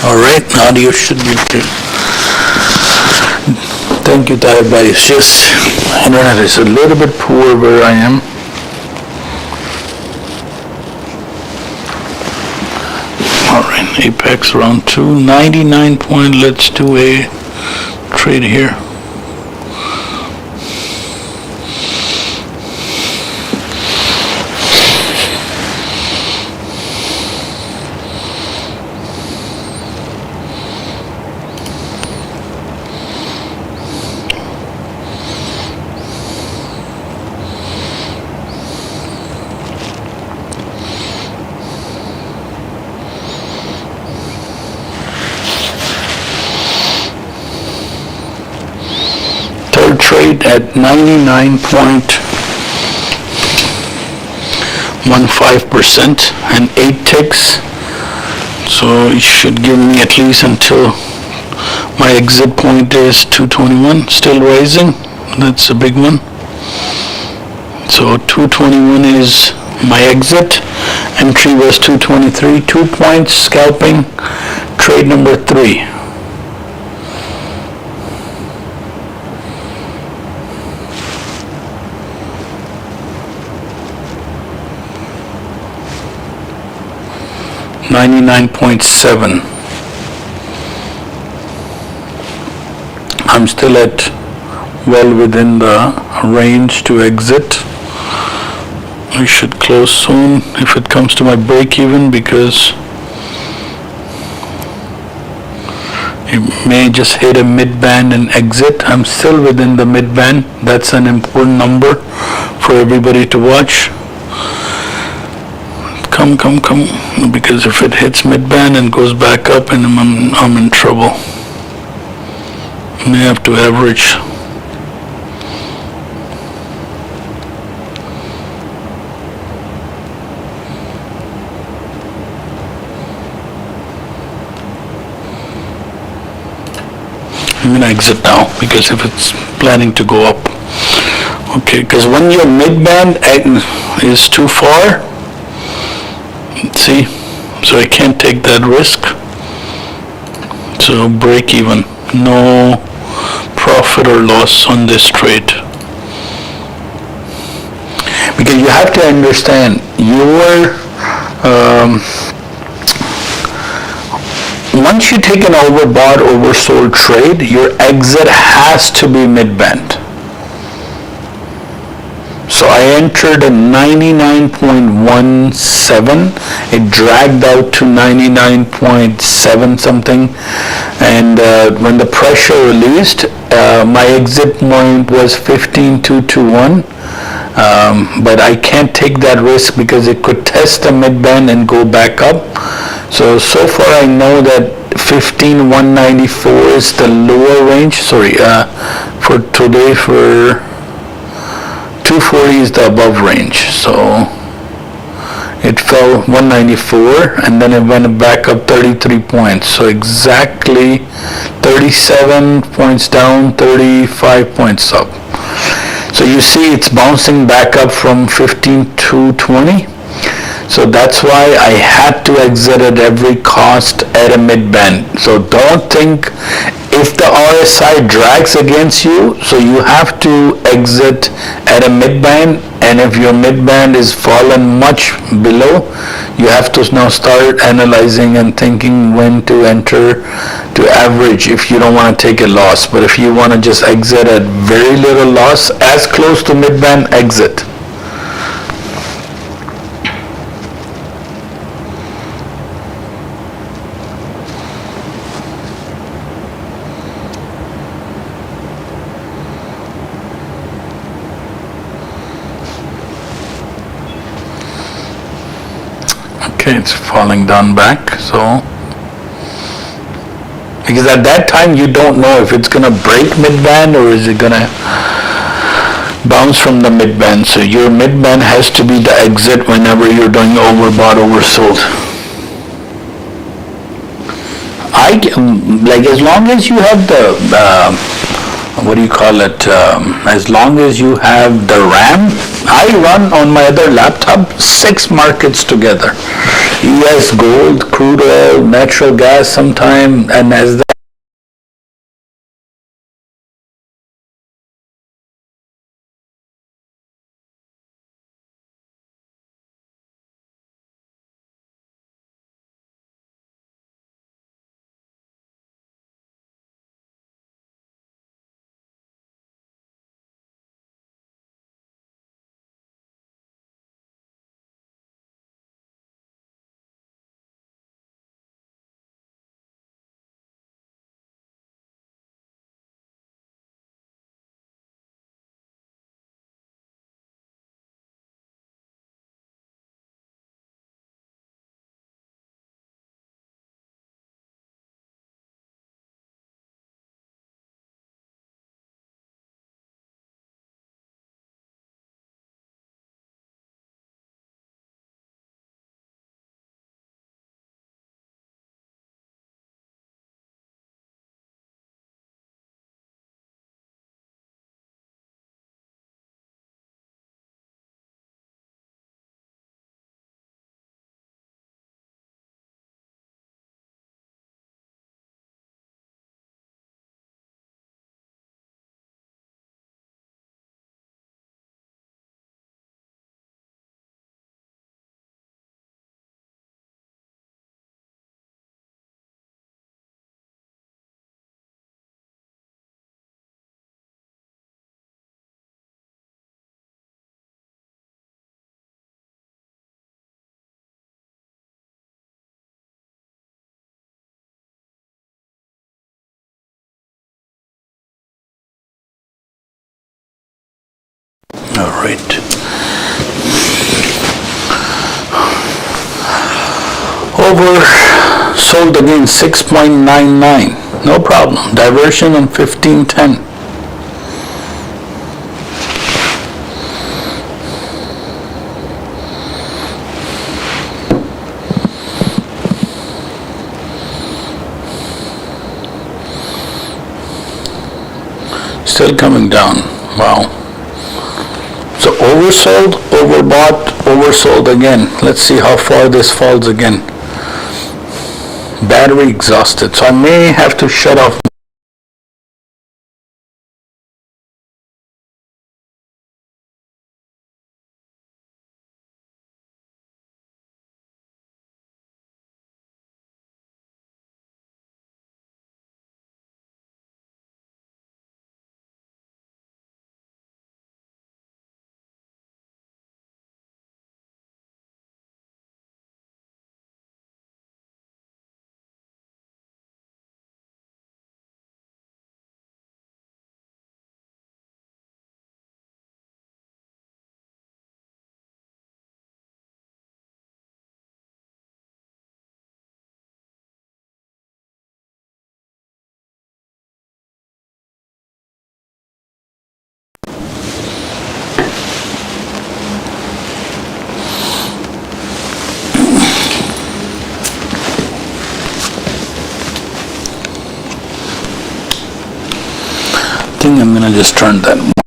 All right, now you should be okay. Thank you, Taiba. It's just, internet is a little bit poor where I am. All right, Apex round 2, 99 point. Let's do a trade here. Trade at 99.15% and 8 ticks, so it should give me at least until my exit point is 221, still rising. That's a big one. So 221 is my exit. Entry was 223, 2 points, scalping. Trade number 3. $99.7. I'm still at well within the range to exit. I should close soon if it comes to my break even, because it may just hit a mid band and exit. I'm still within the mid band. That's an important number for everybody to watch. Come, because if it hits mid-band and goes back up, and I'm in trouble. May have to average. I'm gonna exit now, because if it's planning to go up. Okay, because when your mid-band is too far, see, so I can't take that risk. So break even, no profit or loss on this trade. Because you have to understand, once you take an overbought, oversold trade, your exit has to be mid-band. So I entered a 99.17. It dragged out to 99.7 something. And when the pressure released, my exit point was 15.221. But I can't take that risk because it could test the mid-band and go back up. So far I know that 15.194 is the lower range. For today, for 240 is the above range, so it fell 194 and then it went back up 33 points, so exactly 37 points down, 35 points up. So you see it's bouncing back up from 15 to 20. So that's why I had to exit at every cost at a mid-band. So don't think if the RSI drags against you, so you have to exit at a mid-band, and if your mid-band is fallen much below, you have to now start analyzing and thinking when to enter to average if you don't want to take a loss. But if you want to just exit at very little loss, as close to mid-band, exit. Okay, it's falling down back, so because at that time you don't know if it's gonna break mid-band or is it gonna bounce from the mid-band. So your mid-band has to be the exit whenever you're doing overbought, oversold. As long as you have the as long as you have the RAM, I run on my other laptop 6 markets together. US gold, crude oil, natural gas sometime, and as all right. Over sold again 6.99. No problem. Diversion on 1510. Still coming down. Wow. So oversold, overbought, oversold again. Let's see how far this falls again. Battery exhausted. So I may have to shut off I think I'm gonna just turn that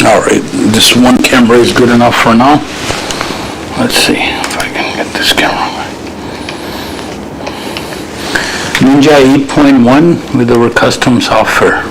All right, this one camera is good enough for now. Let's see if I can get this camera. Ninja 8.1 with our custom software.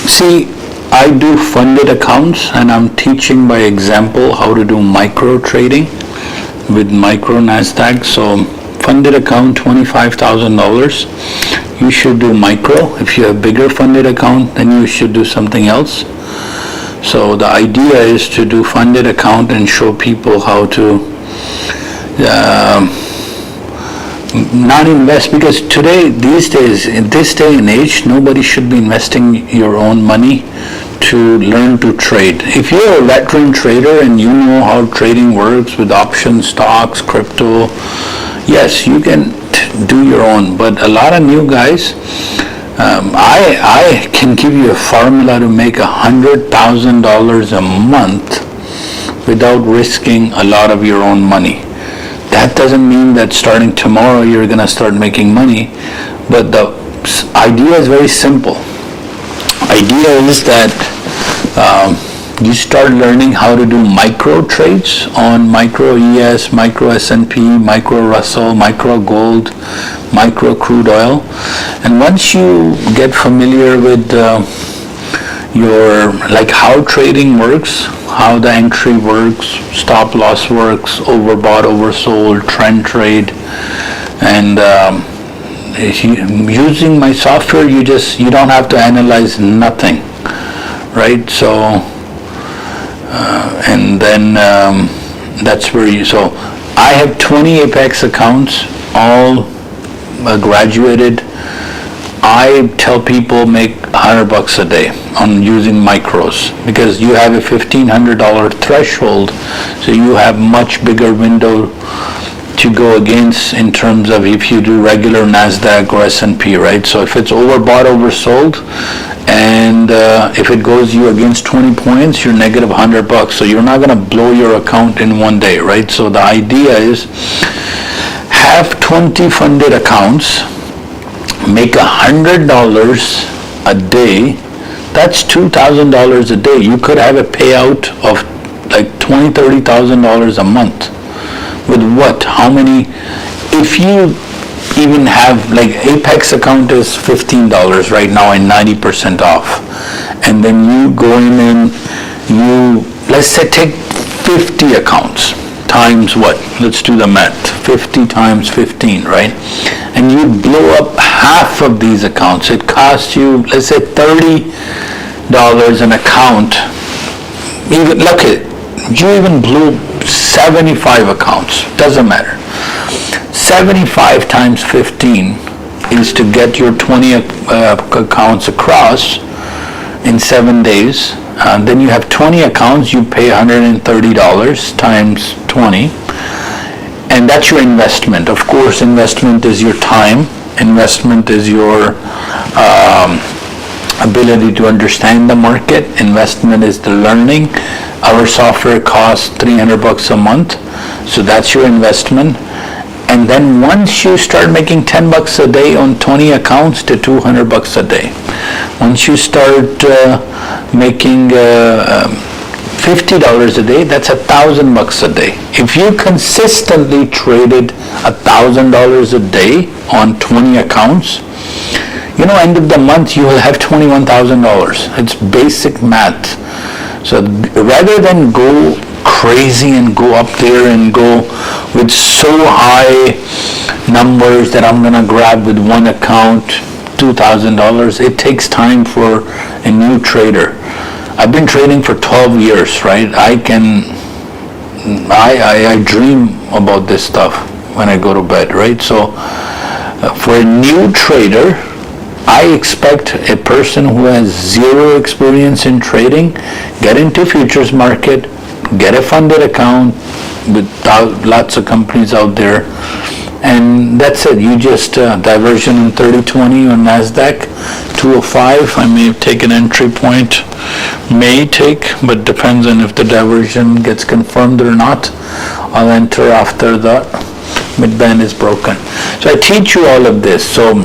See, I do funded accounts and I'm teaching by example how to do micro trading with micro NASDAQ. So funded account $25,000, you should do micro. If you have bigger funded account, then you should do something else. So the idea is to do funded account and show people how to not invest, because these days, in this day and age, nobody should be investing your own money to learn to trade. If you're a veteran trader and you know how trading works with options, stocks, crypto, yes, you can do your own. But a lot of new guys, I can give you a formula to make $100,000 a month without risking a lot of your own money. That doesn't mean that starting tomorrow you're going to start making money, but the idea is very simple. Idea is that you start learning how to do micro trades on micro ES, micro S&P, micro Russell, micro gold, micro crude oil, and once you get familiar with how trading works, how the entry works, stop loss works, overbought, oversold, trend trade, and using my software, you don't have to analyze nothing, right? So, and then that's where so I have 20 Apex accounts, all graduated. I tell people make $100 a day on using micros, because you have a $1,500 threshold, so you have much bigger window to go against in terms of if you do regular NASDAQ or S&P, right? So if it's overbought, oversold, and if it goes you against 20 points, you're negative $100. So you're not going to blow your account in one day, right? So the idea is have 20 funded accounts, make $100 a day. That's $2,000 a day. You could have a payout of like $20,000, $30,000 a month. With what? How many? If you even have, like, Apex account is $15 right now and 90% off, and then you go in and let's say take 50 accounts times what? Let's do the math. 50 times 15, right? And you blow up half of these accounts. It costs you, let's say, $30 an account. Even look at it. You even blew 75 accounts. Doesn't matter. 75 times 15 is to get your 20 accounts across in 7 days. Then you have 20 accounts, you pay $130 times 20, and that's your investment. Of course, investment is your time, investment is your ability to understand the market, investment is the learning. Our software costs $300 a month, so that's your investment. And then once you start making $10 a day on 20 accounts to $200 a day, once you start making $50 a day, that's $1,000 a day. If you consistently traded $1,000 a day on 20 accounts, end of the month you will have $21,000. It's basic math. So rather than go crazy and go up there and go with so high numbers that I'm gonna grab with one account $2,000. It takes time for a new trader. I've been trading for 12 years, right? I dream about this stuff when I go to bed, right? So for a new trader, I expect a person who has zero experience in trading, get into futures market, get a funded account with lots of companies out there, and that's it. You just diversion in 3020 on NASDAQ, 205. I may take an entry point, but depends on if the diversion gets confirmed or not. I'll enter after the mid-band is broken. So I teach you all of this. So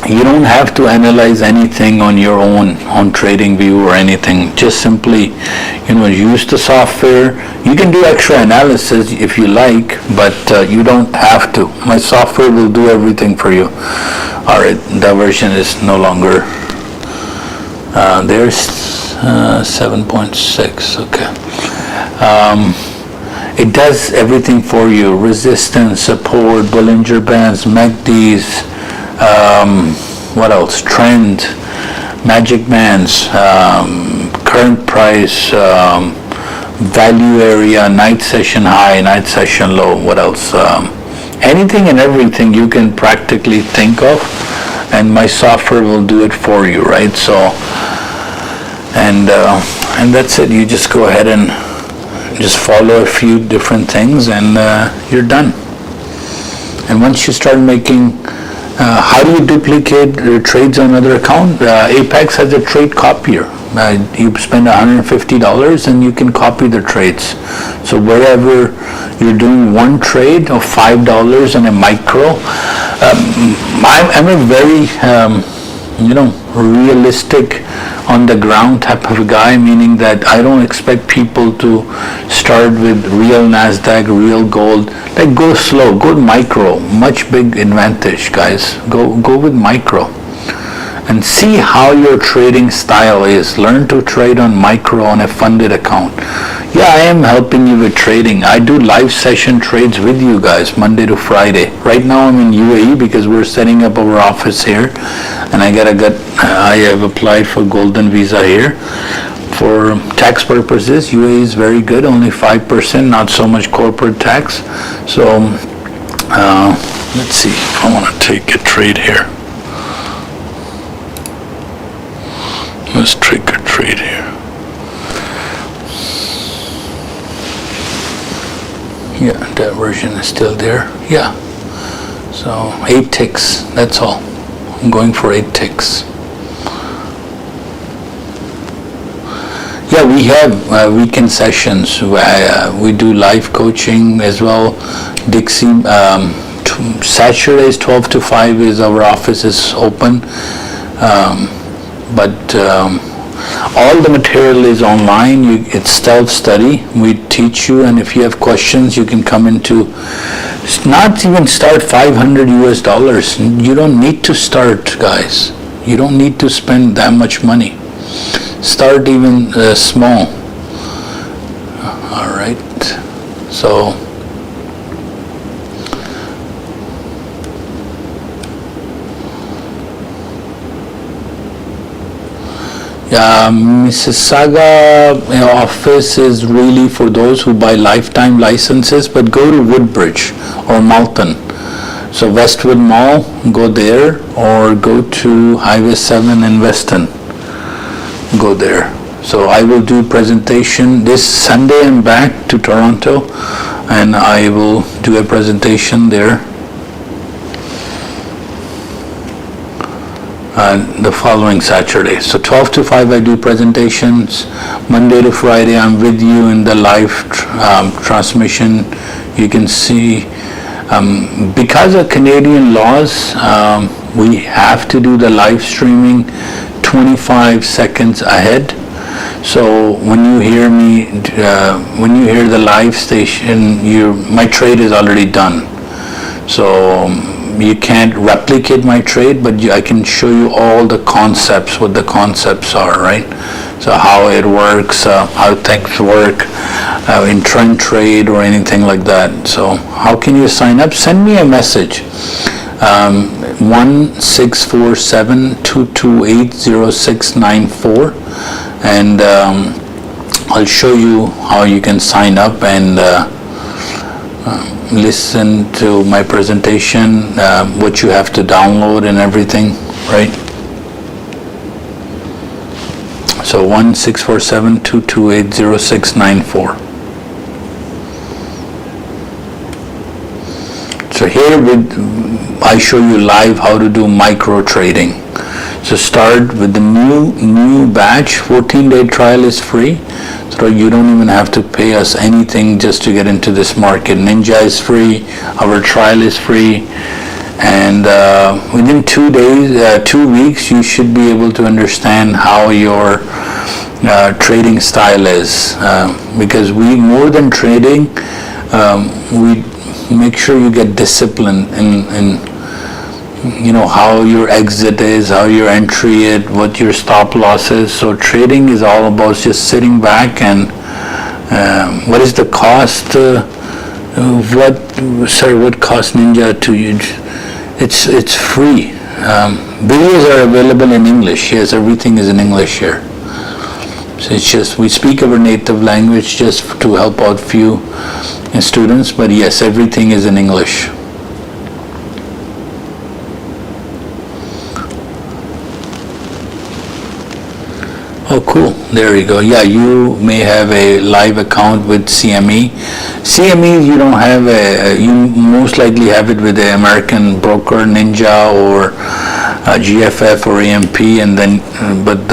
you don't have to analyze anything on your own on TradingView or anything. Just simply, use the software. You can do extra analysis if you like, but you don't have to. My software will do everything for you. All right, diversion is no longer. There's 7.6. Okay. It does everything for you. Resistance, support, Bollinger Bands, MACDs. What else? Trend, magic bands, current price, value area, night session high, night session low. What else? Anything and everything you can practically think of, and my software will do it for you, right? So, and that's it. You just go ahead and just follow a few different things, and you're done. And once you start making how do you duplicate trades on another account? Apex has a trade copier. You spend $150 and you can copy the trades. So wherever you're doing one trade of $5 on a micro, I'm a very realistic, on the ground type of guy, meaning that I don't expect people to start with real NASDAQ, real gold. Like, go slow, go micro, much big advantage, guys. Go with micro and see how your trading style is. Learn to trade on micro on a funded account. Yeah, I am helping you with trading. I do live session trades with you guys Monday to Friday. Right now I'm in UAE because we're setting up our office here, and I have applied for golden visa here. For tax purposes, UAE is very good, only 5%, not so much corporate tax. So let's see if I want to take a trade here. Let's take a trade here. Yeah, diversion is still there. Yeah. So 8 ticks, that's all. I'm going for 8 ticks. Yeah, we have weekend sessions. We do live coaching as well. Dixie, Saturdays 12 to 5 is our office is open. But all the material is online. It's self-study. We teach you, and if you have questions, you can come into, not even start $500 US. You don't need to start, guys. You don't need to spend that much money. Start even small. All right. So Mississauga office is really for those who buy lifetime licenses, but go to Woodbridge or Malton. So Westwood Mall, go there, or go to Highway 7 in Weston. Go there. So I will do presentation this Sunday. I'm back to Toronto, and I will do a presentation there. The following Saturday. So 12 to 5 I do presentations. Monday to Friday I'm with you in the live transmission. You can see because of Canadian laws, we have to do the live streaming 25 seconds ahead. So when you hear me, when you hear the live station, my trade is already done. So you can't replicate my trade, but I can show you all the concepts, what the concepts are, right? So how it works, how things work in trend trade or anything like that. So how can you sign up? Send me a message. 1-647-228-0694, and I'll show you how you can sign up and listen to my presentation, what you have to download and everything, right? So 1-647-228-0694. So here I show you live how to do micro trading. So start with the new batch. 14-day trial is free, so you don't even have to pay us anything just to get into this market. Ninja is free, our trial is free, and within 2 weeks you should be able to understand how your trading style is, because we, more than trading, we make sure you get discipline in how your exit is, how your entry is, what your stop loss is. So trading is all about just sitting back and what is the cost? What cost Ninja to you? It's free. Videos are available in English. Yes, everything is in English here. So it's just, we speak our native language just to help out few students, but yes, everything is in English. Oh, cool. There you go. Yeah, you may have a live account with CME. CME, you don't have you most likely have it with the American broker, Ninja, or GFF or AMP, and then, but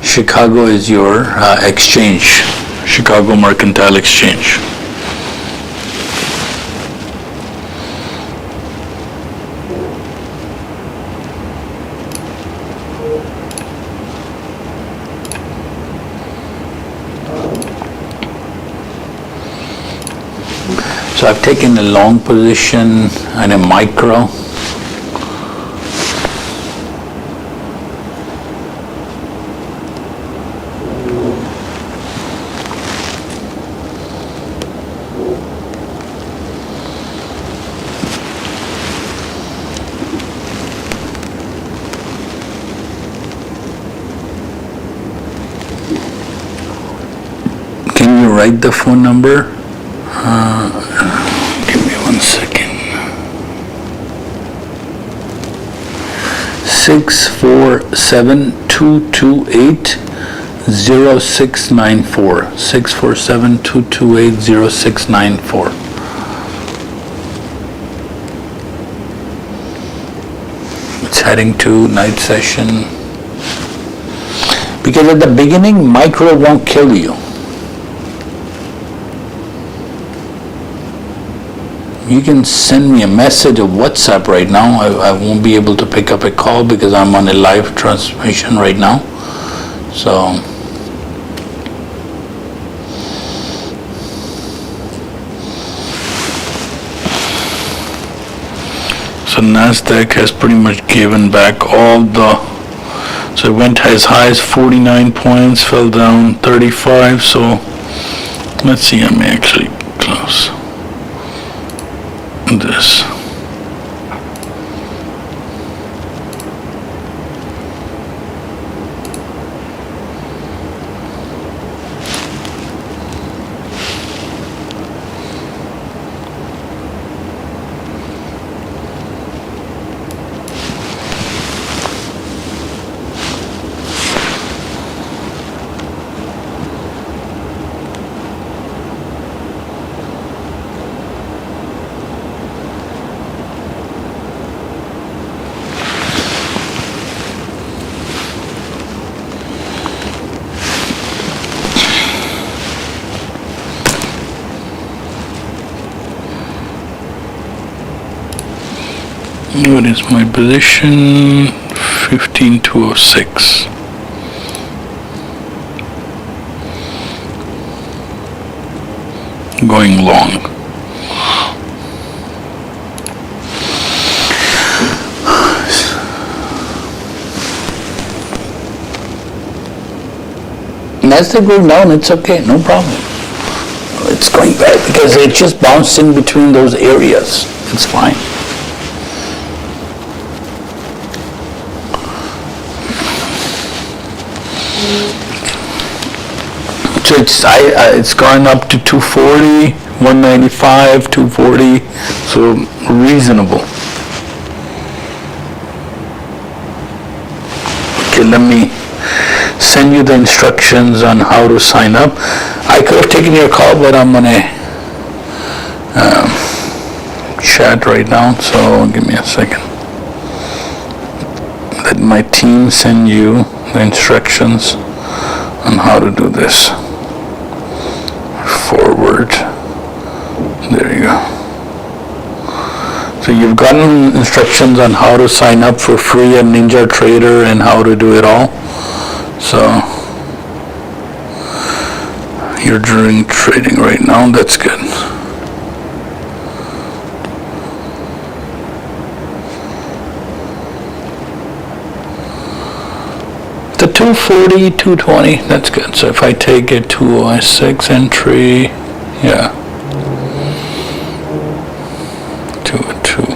Chicago is your exchange, Chicago Mercantile Exchange. So I've taken a long position and a micro. Can you write the phone number? Give me 1 second. 647-228-0694. 647-228-0694. It's heading to night session. Because at the beginning, micro won't kill you. You can send me a message of WhatsApp right now. I won't be able to pick up a call because I'm on a live transmission right now. So NASDAQ has pretty much given back all the, so it went as high as 49 points, fell down 35. So let's see, I may actually close this. What is my position? 15,206. Going long. Nasdaq going down, it's okay, no problem. It's going back because it just bounced in between those areas. It's fine. So it's gone up to 240, 195, 240, so reasonable. Okay, let me send you the instructions on how to sign up. I could have taken your call, but I'm gonna chat right now, so give me a second. Let my team send you the instructions on how to do this. Forward. There you go. So you've gotten instructions on how to sign up for free at NinjaTrader and how to do it all. So you're doing trading right now, that's good. The 240, 220, that's good. So if I take it 206 entry, yeah. 202.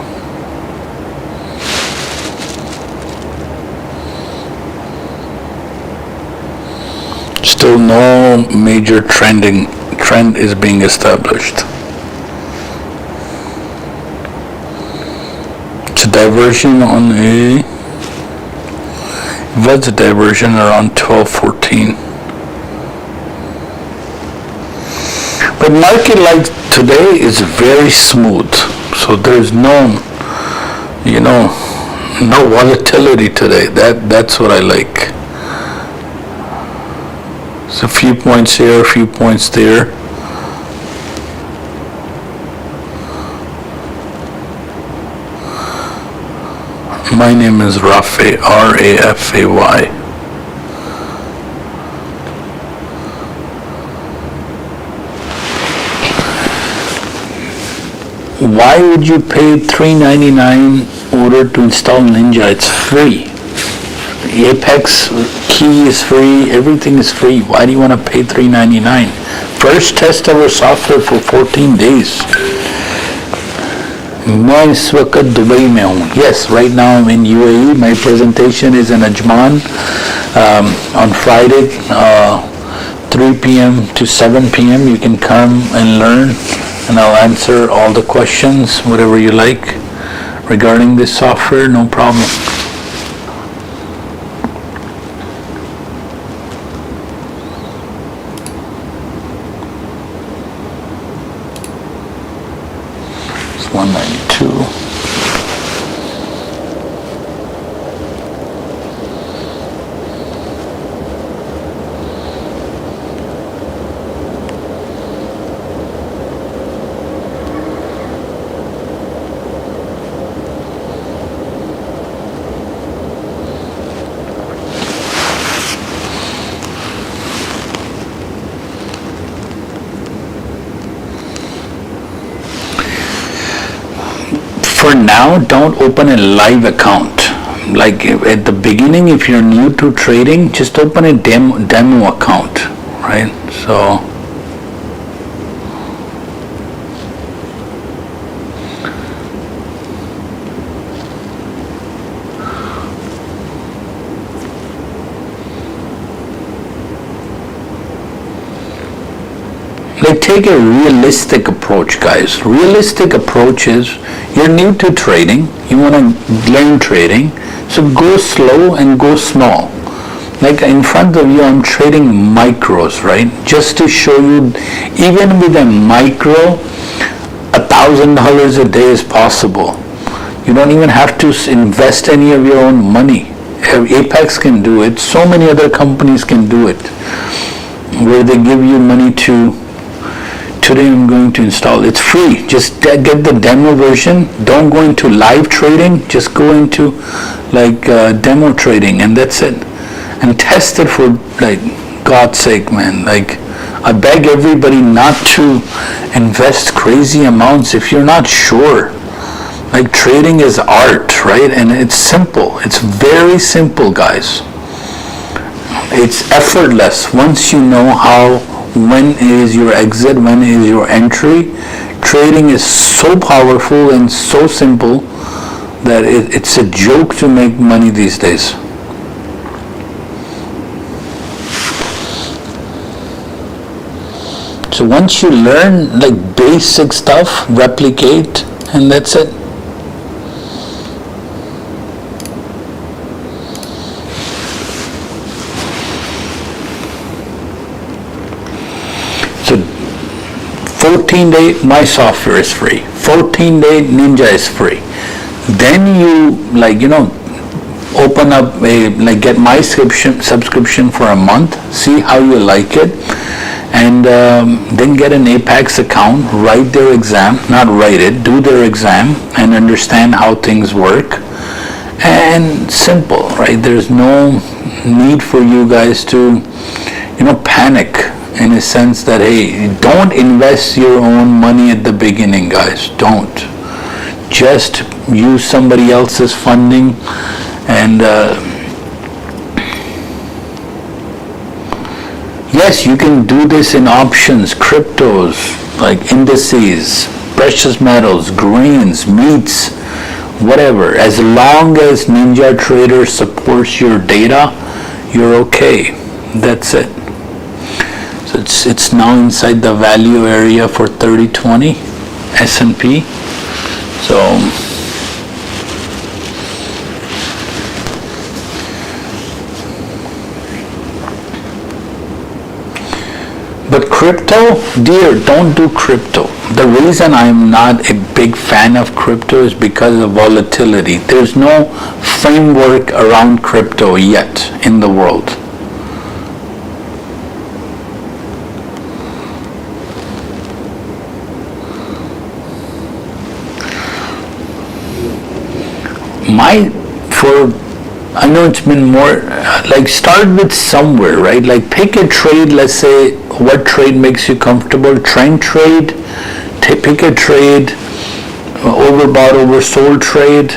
Still no major trend is being established. It's a diversion on was a diversion around 1214. But market like today is very smooth. So there's no volatility today. That's what I like. So a few points here, a few points there. My name is Rafay, R-A-F-A-Y. Why would you pay $3.99 order to install Ninja? It's free. Apex key is free, everything is free. Why do you want to pay $3.99? First test our software for 14 days. मैं इस वक्त Dubai में हूँ. Yes, right now I'm in UAE. My presentation is in Ajman on Friday, 3 p.m. to 7 p.m. You can come and learn, and I'll answer all the questions, whatever you like, regarding this software. No problem. It's 192. For now, don't open a live account. Like at the beginning, if you're new to trading, just open a demo account, right? So take a realistic approach, guys. Realistic approach is you're new to trading, you want to learn trading, so go slow and go small. Like in front of you, I'm trading micros, right? Just to show you, even with a micro, $1,000 a day is possible. You don't even have to invest any of your own money. Apex can do it. So many other companies can do it, where they give you money to. Today I'm going to install. It's free. Just get the demo version. Don't go into live trading. Just go into like demo trading, and that's it. And test it for like God's sake, man. Like I beg everybody not to invest crazy amounts if you're not sure. Like trading is art, right? And it's simple. It's very simple, guys. it's effortless. Once you know when is your exit, when is your entry, trading is so powerful and so simple that it's a joke to make money these days. So once you learn like basic stuff, replicate, and that's it. So 14-day my software is free. 14-day Ninja is free. Then you open up get my subscription for a month, see how you like it, and then get an Apex account, write their exam, not write it, do their exam and understand how things work. And simple, right? There's no need for you guys to panic in a sense that, hey, don't invest your own money at the beginning, guys. Don't. Just use somebody else's funding and yes, you can do this in options, cryptos, like indices, precious metals, grains, meats, whatever. As long as Ninja Trader supports your data, you're okay. That's it. So it's now inside the value area for 3020 S&P. So but crypto, dear, don't do crypto. The reason I'm not a big fan of crypto is because of volatility. There's no framework around crypto yet in the world. I know it's been more, start with somewhere, right? Like pick a trade, let's say, what trade makes you comfortable? Trend trade, pick a trade, overbought, oversold trade,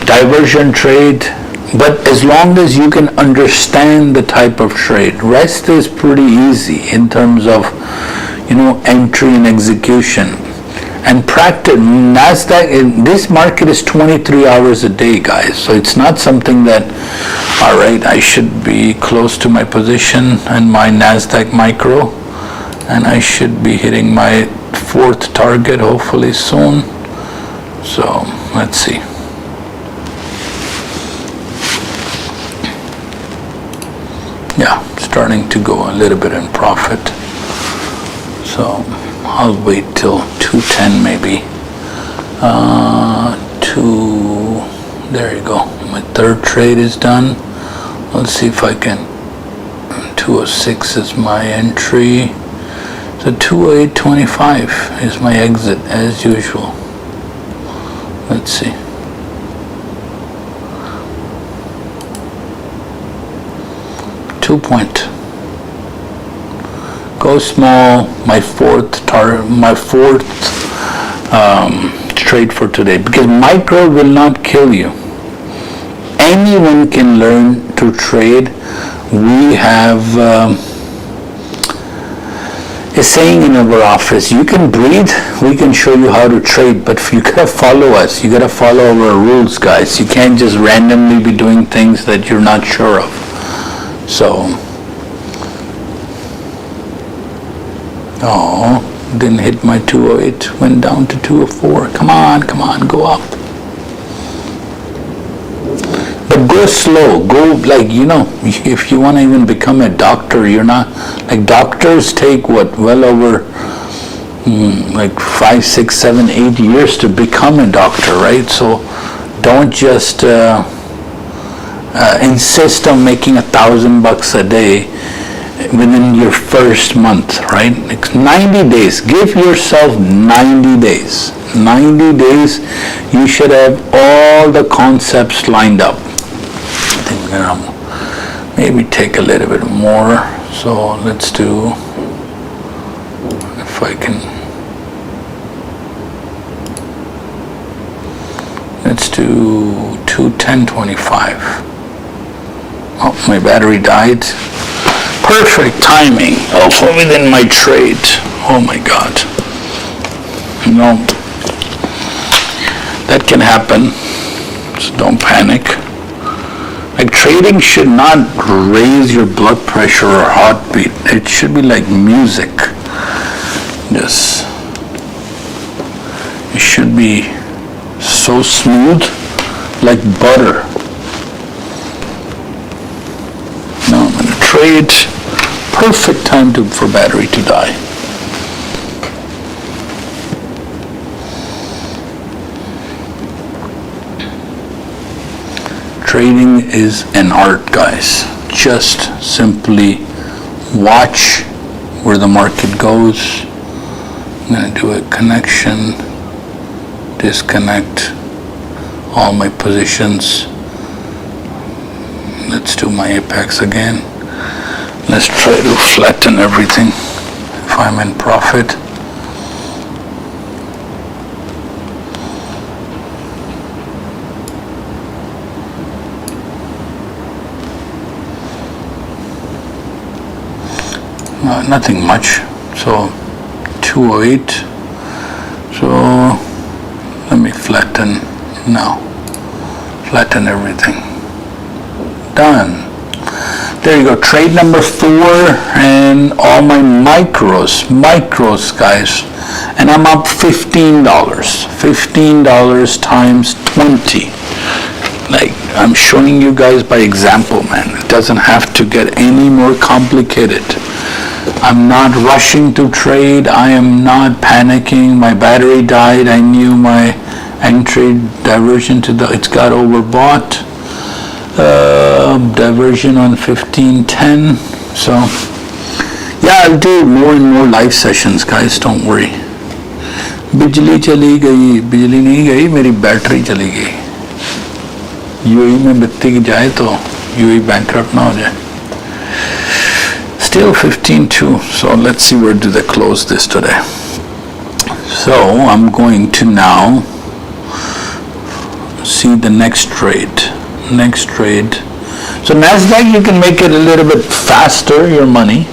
diversion trade. But as long as you can understand the type of trade, rest is pretty easy in terms of, entry and execution. And practice. NASDAQ, this market is 23 hours a day, guys. So it's not something that, all right, I should be close to my position and my NASDAQ micro, and I should be hitting my fourth target hopefully soon. So let's see. Yeah, starting to go a little bit in profit. So I'll wait till 210 maybe. There you go. My third trade is done. Let's see if I can. 206 is my entry. So 208.25 is my exit as usual. Let's see. Point. Go small. My fourth trade for today, because micro will not kill you. Anyone can learn to trade. We have a saying in our office: you can breathe, we can show you how to trade, but you gotta follow us. You gotta follow our rules, guys. You can't just randomly be doing things that you're not sure of. So, didn't hit my 208, went down to 204. Come on, go up. But go slow, go if you want to even become a doctor, you're not, doctors take well over 5, 6, 7, 8 years to become a doctor, right? So don't just insist on making $1,000 a day within your first month, right? 90 days. Give yourself 90 days. 90 days, you should have all the concepts lined up. I think we're gonna maybe take a little bit more. So let's do, if I can, let's do 210.25. Oh, my battery died. Perfect timing. Also within my trade. Oh my God. No. That can happen. So don't panic. Like trading should not raise your blood pressure or heartbeat. It should be like music. Yes. It should be so smooth, like butter. Now I'm gonna trade. Perfect time for battery to die. Trading is an art, guys. Just simply watch where the market goes. I'm going to do a connection, disconnect all my positions. Let's do my apex again. Let's try to flatten everything if I'm in profit. Nothing much, so 208. So let me flatten now. Flatten everything. Done. There you go. Trade number 4 and all my micros guys, and I'm up $15. $15 times 20. Like, I'm showing you guys by example, man. It doesn't have to get any more complicated. I'm not rushing to trade. I am not panicking. My battery died. I knew my entry diversion it's got overbought. Diversion on 1510. So, yeah, I'll do more and more live sessions, guys. Don't worry. बिजली चली गई, बिजली नहीं गई, मेरी battery चली गई. UAE में बत्ती की जाए तो यूएई bankrupt ना हो जाए. Still 15.2, so let's see where do they close this today. So I'm going to now see the next trade. So NASDAQ, you can make it a little bit faster, your money.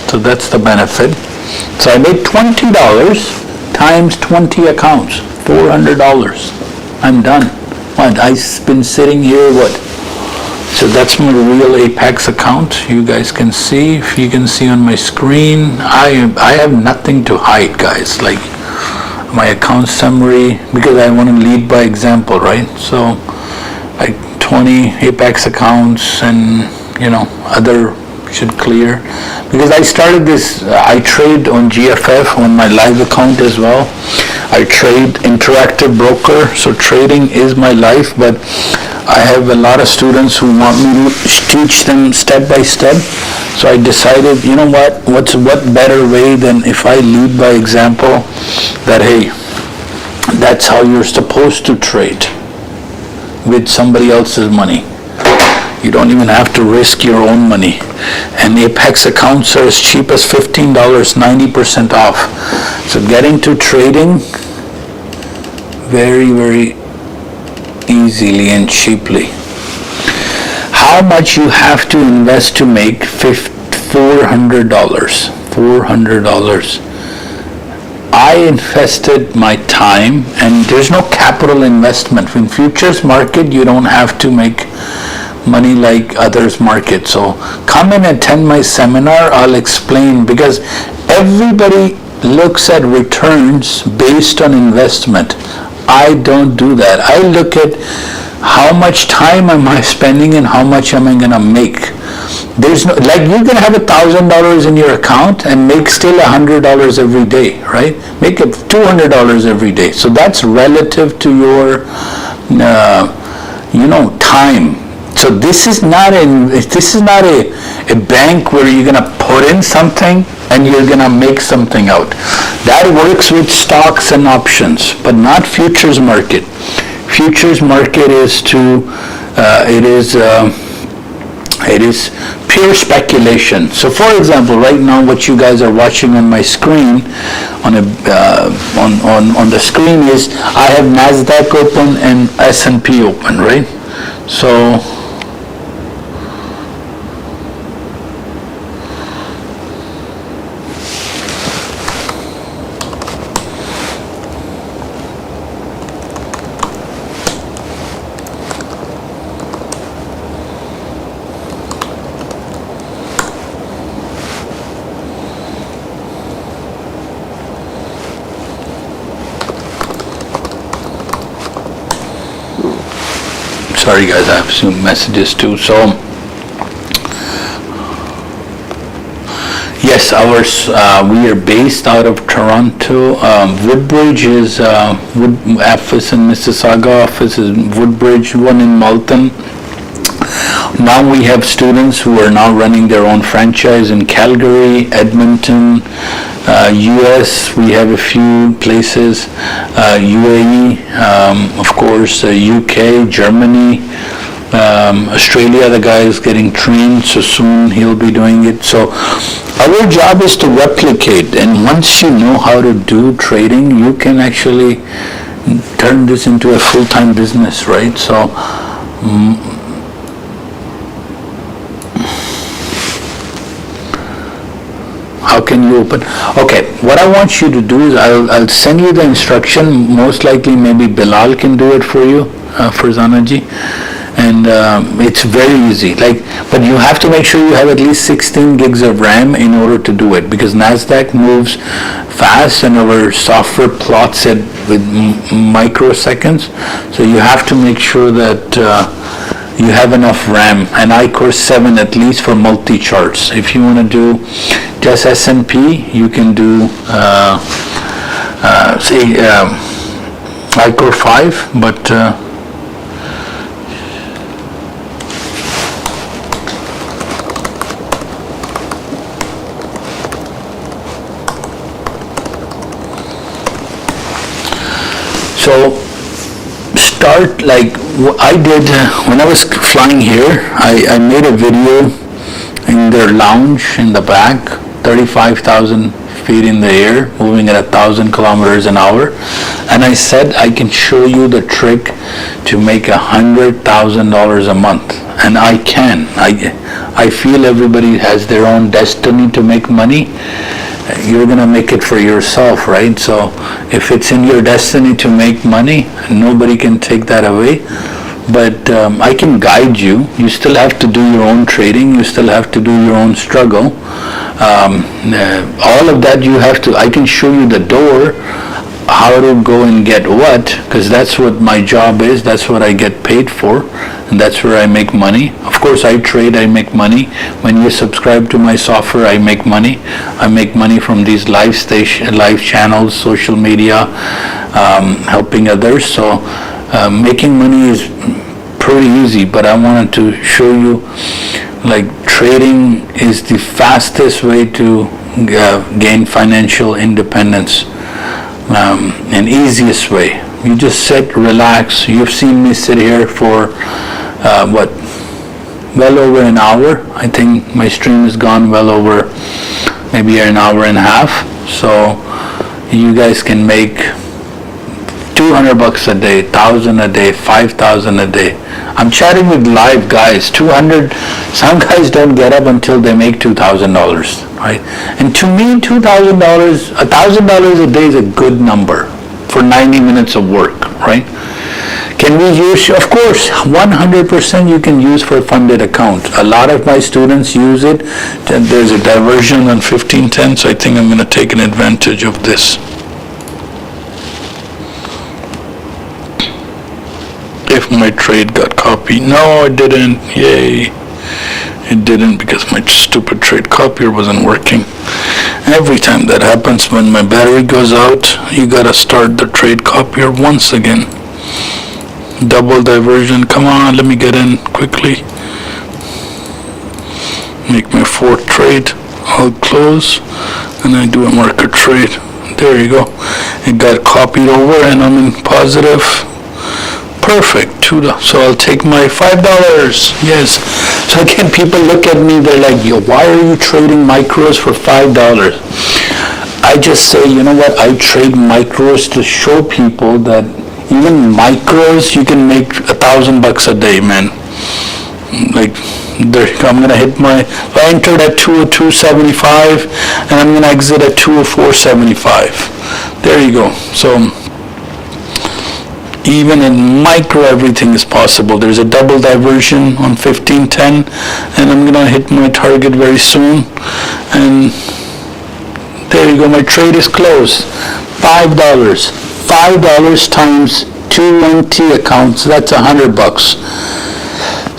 So that's the benefit. So I made $20 times 20 accounts, $400. I'm done. What, I've been sitting here, what? So that's my real Apex account. You guys can see, if you can see on my screen, I have nothing to hide, guys. Like my account summary, because I want to lead by example, right? So like 20 Apex accounts and, other should clear. Because I started this, I trade on GFF on my live account as well. I trade interactive broker, so trading is my life, but I have a lot of students who want me to teach them step by step. So I decided, you know what better way than if I lead by example, that hey, that's how you're supposed to trade with somebody else's money. You don't even have to risk your own money. And Apex accounts are as cheap as $15, 90% off. So getting to trading very, very easily and cheaply. How much you have to invest to make $400? $400. I invested my time, and there's no capital investment. In futures market, you don't have to make money like others market. So come and attend my seminar. I'll explain, because everybody looks at returns based on investment. I don't do that. I look at how much time am I spending and how much am I going to make. There's no, like, you can have $1,000 in your account and make still $100 every day, right? Make it $200 every day. So that's relative to your, time. So this is not a bank where you're gonna put in something and you're gonna make something out. That works with stocks and options, but not futures market. Futures market is it is pure speculation. So for example, right now what you guys are watching on my screen, on the screen is I have NASDAQ open and S&P open, right? So Sorry guys, I have some messages too. So yes, we are based out of Toronto. Woodbridge is office in Mississauga, office is Woodbridge, one in Malton. Now we have students who are now running their own franchise in Calgary, Edmonton, US. We have a few places, UAE, of course, UK, Germany. Australia, the guy is getting trained, so soon he'll be doing it. So our job is to replicate, and once you know how to do trading, you can actually turn this into a full-time business, right? So how can you open? Okay, what I want you to do is I'll send you the instruction. Most likely maybe Bilal can do it for you, Farzana ji. And it's very easy, but you have to make sure you have at least 16 gigs of RAM in order to do it, because NASDAQ moves fast and our software plots it with microseconds. So you have to make sure that you have enough RAM, and iCore 7 at least for multi-charts. If you want to do just S&P, you can do iCore 5, but so start like I did when I was flying here. I made a video in their lounge in the back, 35,000 feet in the air, moving at 1,000 kilometers an hour, and I said I can show you the trick to make $100,000 a month, and I can. I feel everybody has their own destiny to make money. You're gonna make it for yourself, right? So if it's in your destiny to make money, nobody can take that away. But I can guide you. You still have to do your own trading. You still have to do your own struggle. All of that you have to. I can show you the door, how to go and get what, because that's what my job is. That's what I get paid for, and that's where I make money. Of course, I trade, I make money. When you subscribe to my software, I make money. I make money from these live channels, social media, helping others. So making money is pretty easy, but I wanted to show you, like, trading is the fastest way to gain financial independence. An easiest way. You just sit, relax. You've seen me sit here for well over an hour. I think my stream has gone well over maybe an hour and a half. So you guys can make $200 a day, $1,000 a day, $5,000 a day. I'm chatting with live guys. 200. Some guys don't get up until they make $2,000, right? And to me, $2,000, $1,000 a day is a good number for 90 minutes of work, right? Can we use? Of course, 100% you can use for a funded account. A lot of my students use it. There's a diversion on 1510, so I think I'm going to take an advantage of this. If my trade got copied. No, it didn't. Yay. It didn't, because my stupid trade copier wasn't working. Every time that happens, when my battery goes out, you gotta start the trade copier once again. Double diversion. Come on, let me get in quickly. Make my fourth trade. I'll close, and I do a market trade. There you go. It got copied over, and I'm in positive. Perfect. So I'll take my $5. Yes. So again, people look at me, they're like, yo, why are you trading micros for $5? I just say, you know what, I trade micros to show people that even micros, you can make $1,000 a day, man. Like, I'm gonna hit I entered at 202.75, and I'm gonna exit at 204.75. There you go. So even in micro, everything is possible. There's a double diversion on 1510, and I'm gonna hit my target very soon. And there you go, my trade is closed. $5 times 20 accounts, that's $100.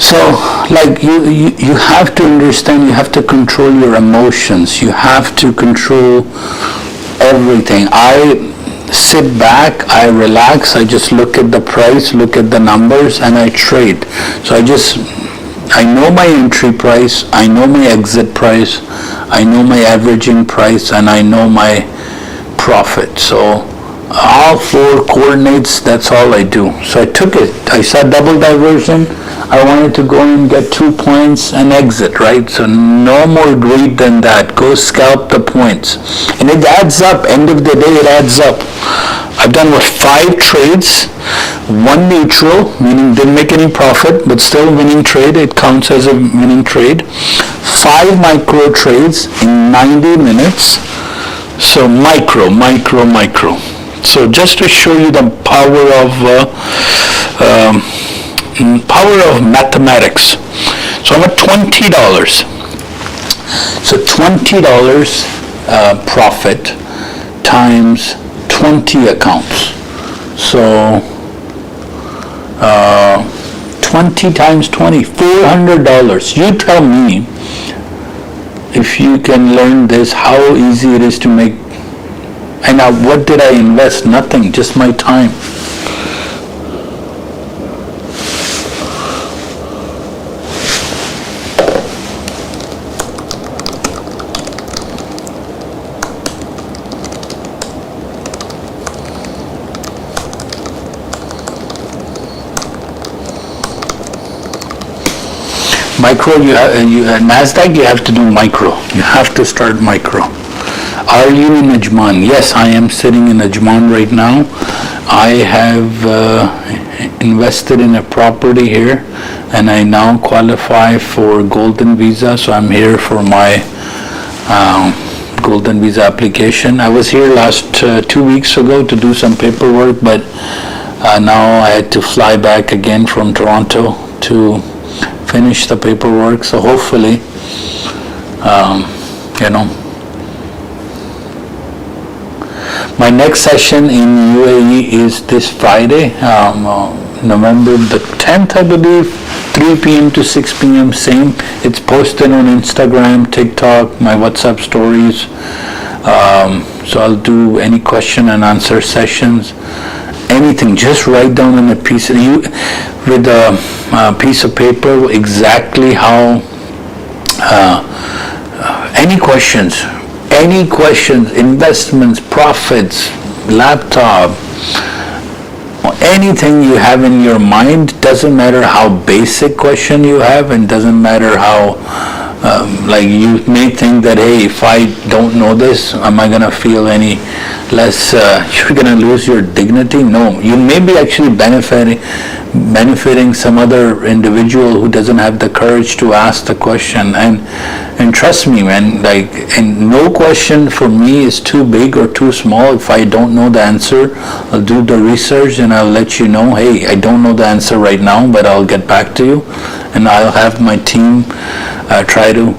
So, like, you have to understand, you have to control your emotions. You have to control everything. I sit back, I relax, I just look at the price, look at the numbers, and I trade. So I know my entry price, I know my exit price, I know my averaging price, and I know my profit. So all four coordinates, that's all I do. So I took it. I saw double diversion. I wanted to go and get 2 points and exit, right? So no more greed than that. Go scalp the points. And it adds up. End of the day, it adds up. I've done 5 trades, 1 neutral, meaning didn't make any profit, but still winning trade. It counts as a winning trade. 5 micro trades in 90 minutes. So micro. So just to show you the power of mathematics. So I'm at $20. So $20 profit times 20 accounts. So 20 times 20, $400. You tell me, if you can learn this, how easy it is to make. And now what did I invest? Nothing, just my time. Micro, NASDAQ, you have to do micro. You have to start micro. Are you in Ajman? Yes, I am sitting in Ajman right now. I have invested in a property here, and I now qualify for Golden Visa, so I'm here for my Golden Visa application. I was here last 2 weeks ago to do some paperwork, but now I had to fly back again from Toronto to finish the paperwork. So hopefully, my next session in UAE is this Friday, November the 10th, I believe, 3 p.m. to 6 p.m. same. It's posted on Instagram, TikTok, my WhatsApp stories. So I'll do any question and answer sessions. Anything, just write down on a piece of with a piece of paper exactly how. Any questions, investments, profits, laptop, anything you have in your mind. Doesn't matter how basic question you have, and doesn't matter how like you may think that, hey, if I don't know this, am I gonna feel any less, you're gonna lose your dignity? No, you may be actually benefiting some other individual who doesn't have the courage to ask the question. And trust me, man, and no question for me is too big or too small. If I don't know the answer, I'll do the research and I'll let you know, hey, I don't know the answer right now, but I'll get back to you. And I'll have my team try to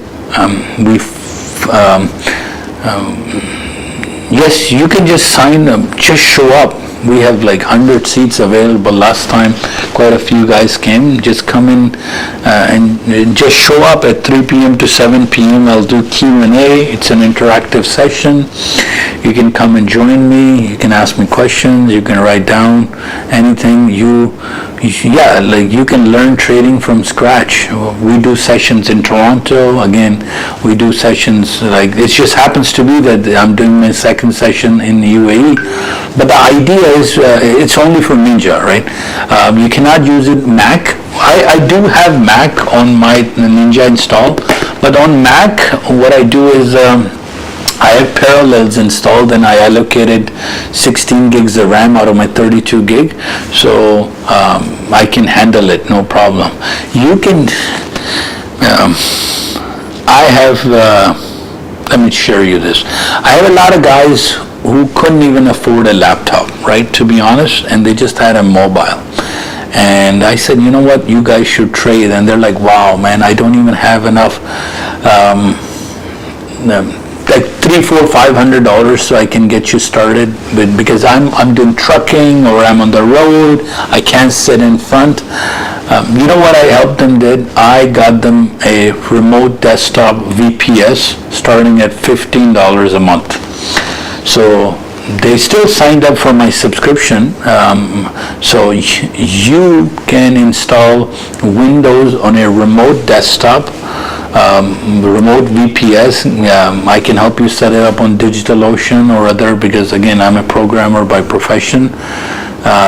yes, you can just sign up, just show up. We have 100 seats available. Last time quite a few guys came. Just come in and just show up at 3 p.m. to 7 p.m. I'll do Q&A. It's an interactive session. You can come and join me. You can ask me questions. You can write down anything. You can learn trading from scratch. We do sessions in Toronto. Again, we do sessions it just happens to be that I'm doing my second session in the UAE. But the idea is it's only for Ninja, right? You cannot use it Mac. I do have Mac on my Ninja installed, but on Mac, what I do is I have Parallels installed, and I allocated 16 gigs of RAM out of my 32 gig, so I can handle it, no problem. You can, I have, let me share you this. I have a lot of guys who couldn't even afford a laptop, right, to be honest, and they just had a mobile. And I said, you know what, you guys should trade. And they're like, wow, man, I don't even have enough, 3 $300, $400, so I can get you started. But because I'm doing trucking or I'm on the road, I can't sit in front. You know what I helped them did? I got them a remote desktop VPS starting at $15 a month. So they still signed up for my subscription. So you can install Windows on a remote desktop, remote VPS. I can help you set it up on DigitalOcean or other, because again, I'm a programmer by profession,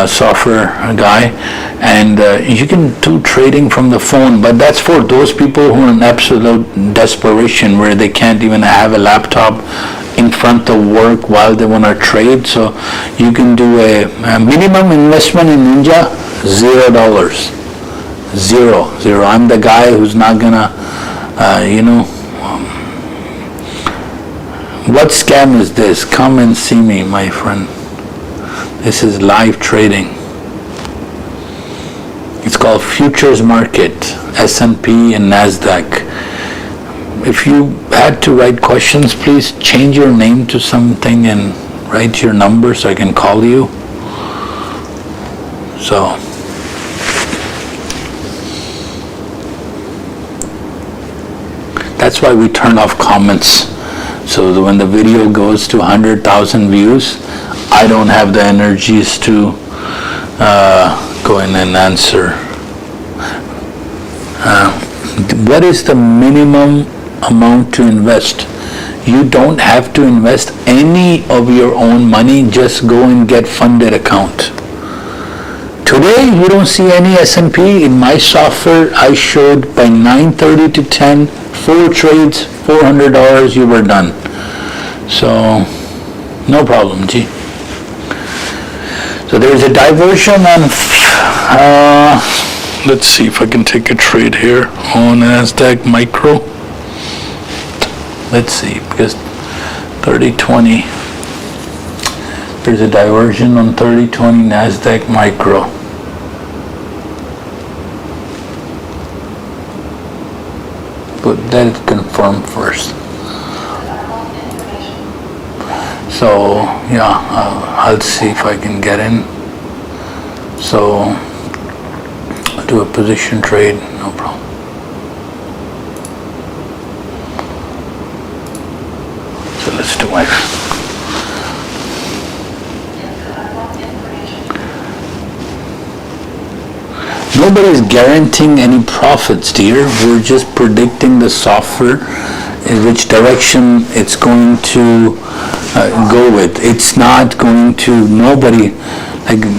software guy, and you can do trading from the phone, but that's for those people who are in absolute desperation where they can't even have a laptop in front of work while they want to trade. So you can do a minimum investment in Ninja, $0. Zero. I'm the guy who's not gonna, what scam is this? Come and see me, my friend. This is live trading. It's called futures market, S&P and NASDAQ. If you had to write questions, please change your name to something and write your number so I can call you. So, that's why we turn off comments. So that when the video goes to 100,000 views, I don't have the energies to go in and answer. What is the minimum amount to invest? You don't have to invest any of your own money. Just go and get funded account. Today, you don't see any S&P. In my software, I showed by 9:30 to 10, 4 trades, $400, you were done. So, no problem, G. So there's a diversion on, let's see if I can take a trade here on NASDAQ Micro. Let's see, because 3020, there's a diversion on 3020 NASDAQ Micro. But that is confirmed first. So yeah, I'll see if I can get in. So I'll do a position trade, no problem. So let's do it. Nobody's guaranteeing any profits, dear. We're just predicting the software in which direction it's going to go with. It's not going to, nobody,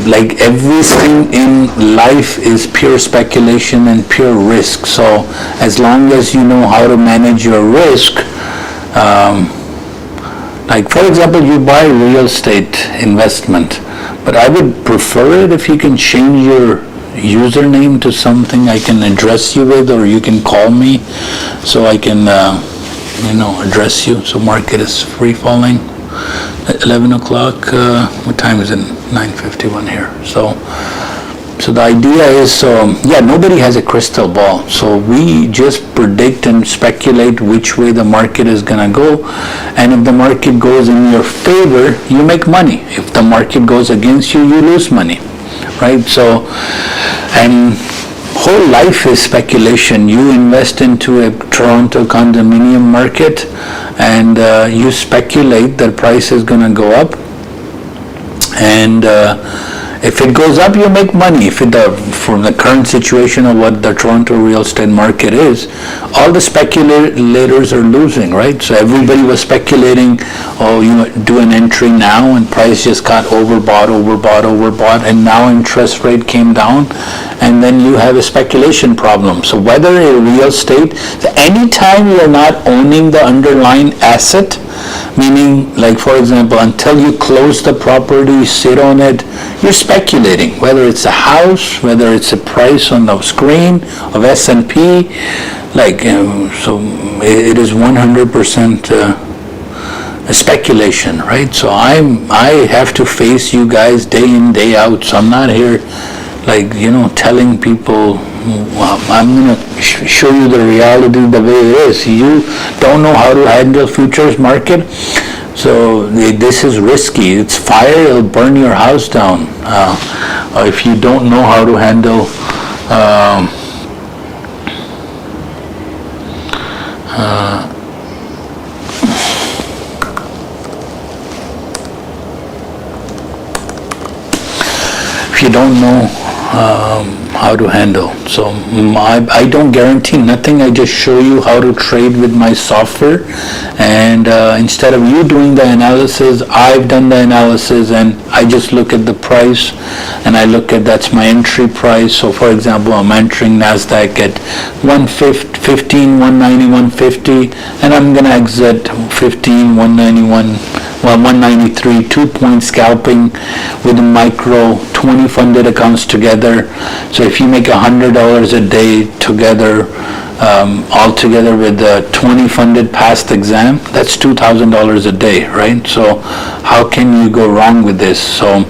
like everything in life is pure speculation and pure risk. So as long as you know how to manage your risk, like for example, you buy real estate investment, but I would prefer it if you can change your username to something I can address you with, or you can call me so I can address you. So market is free falling at 11 o'clock. What time is it? 9:51 here. So the idea is, nobody has a crystal ball. So we just predict and speculate which way the market is going to go. And if the market goes in your favor, you make money. If the market goes against you, you lose money. Right? So, and whole life is speculation. You invest into a Toronto condominium market and you speculate that price is going to go up, and if it goes up, you make money. From the current situation of what the Toronto real estate market is, all the speculators are losing, right? So everybody was speculating, do an entry now, and price just got overbought, and now interest rate came down, and then you have a speculation problem. So whether a real estate, anytime you're not owning the underlying asset, meaning, like for example, until you close the property, sit on it, you're speculating, whether it's a house, whether it's a price on the screen of S&P, so it is 100% a speculation, right? So I have to face you guys day in, day out, so I'm not here like, telling people, well, I'm going to show you the reality the way it is. You don't know how to handle futures market, so this is risky. It's fire, it'll burn your house down. If you don't know how to handle if you don't know how to handle. So I don't guarantee nothing. I just show you how to trade with my software, and instead of you doing the analysis, I've done the analysis, and I just look at the price, and I look at that's my entry price. So for example, I'm entering NASDAQ at 115, 190, 150, and I'm gonna exit 15, 191, 193, 2 point scalping with a micro, 20 funded accounts together. So if you make $100 a day together, all together with the 20 funded past exam, that's $2,000 a day, right? So how can you go wrong with this? So,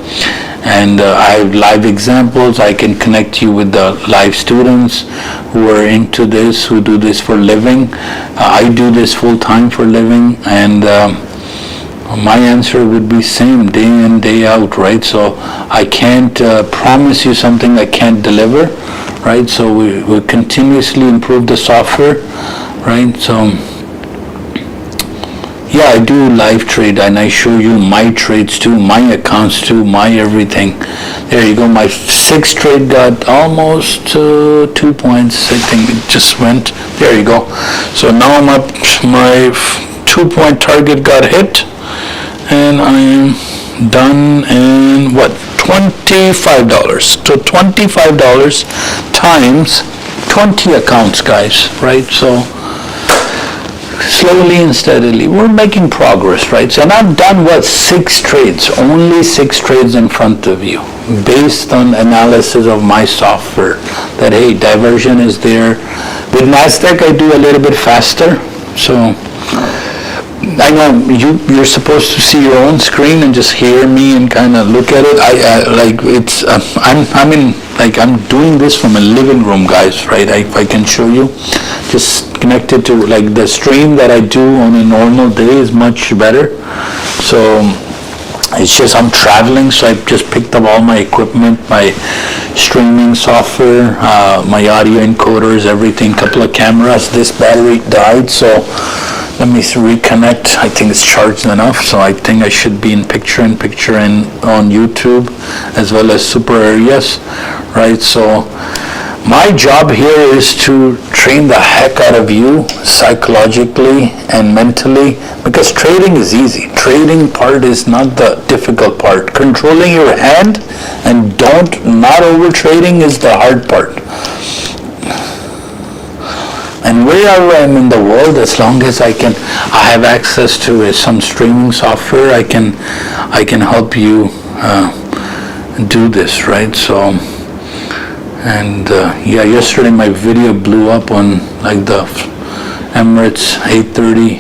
and I have live examples. I can connect you with the live students who are into this, who do this for living. I do this full time for living, and my answer would be same day in, day out, right? So I can't promise you something I can't deliver, right? So we continuously improve the software, right? So yeah, I do live trade, and I show you my trades too, my accounts too, my everything. There you go. My sixth trade got almost 2 points. I think it just went. There you go. So now I'm up. My 2-point target got hit, and I am done in what? $25. So $25 times 20 accounts, guys, right? So slowly and steadily we're making progress, right? So, and I've done what? 6 trades, only 6 trades in front of you, based on analysis of my software, that hey, diversion is there. With NASDAQ I do a little bit faster. So I know you're supposed to see your own screen and just hear me and kind of look at it. I'm doing this from a living room, guys, right? I can show you, just connected to like the stream that I do on a normal day is much better. So it's just I'm traveling, so I just picked up all my equipment, my streaming software, my audio encoders, everything, couple of cameras. This battery died, so let me reconnect. I think it's charged enough, so I think I should be in picture-in-picture and on YouTube as well as super areas, right? So my job here is to train the heck out of you psychologically and mentally, because trading is easy. Trading part is not the difficult part. Controlling your hand and not over trading is the hard part. And wherever I'm in the world, as long as I have access to some streaming software, I can help you do this, right? So, and yeah, yesterday my video blew up on like the Emirates 830,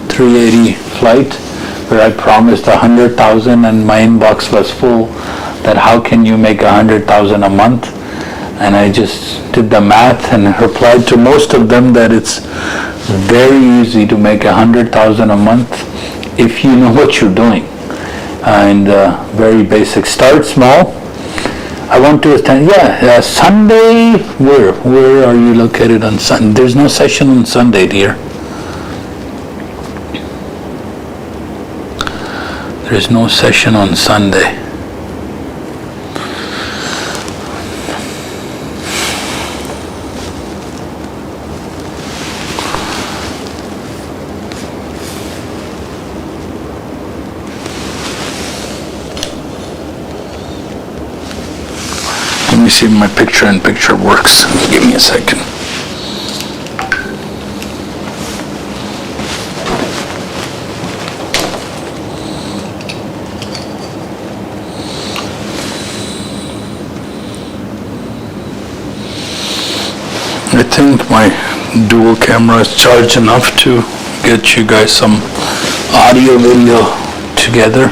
380 flight, where I promised 100,000 and my inbox was full. That how can you make 100,000 a month? And I just did the math and replied to most of them that it's very easy to make 100,000 a month if you know what you're doing. And very basic. Start small. I want to attend. Sunday. Where are you located on Sunday? There's no session on Sunday, dear. There's no session on Sunday. Let me see if my picture-in-picture works. Give me a second. I think my dual camera is charged enough to get you guys some audio video together.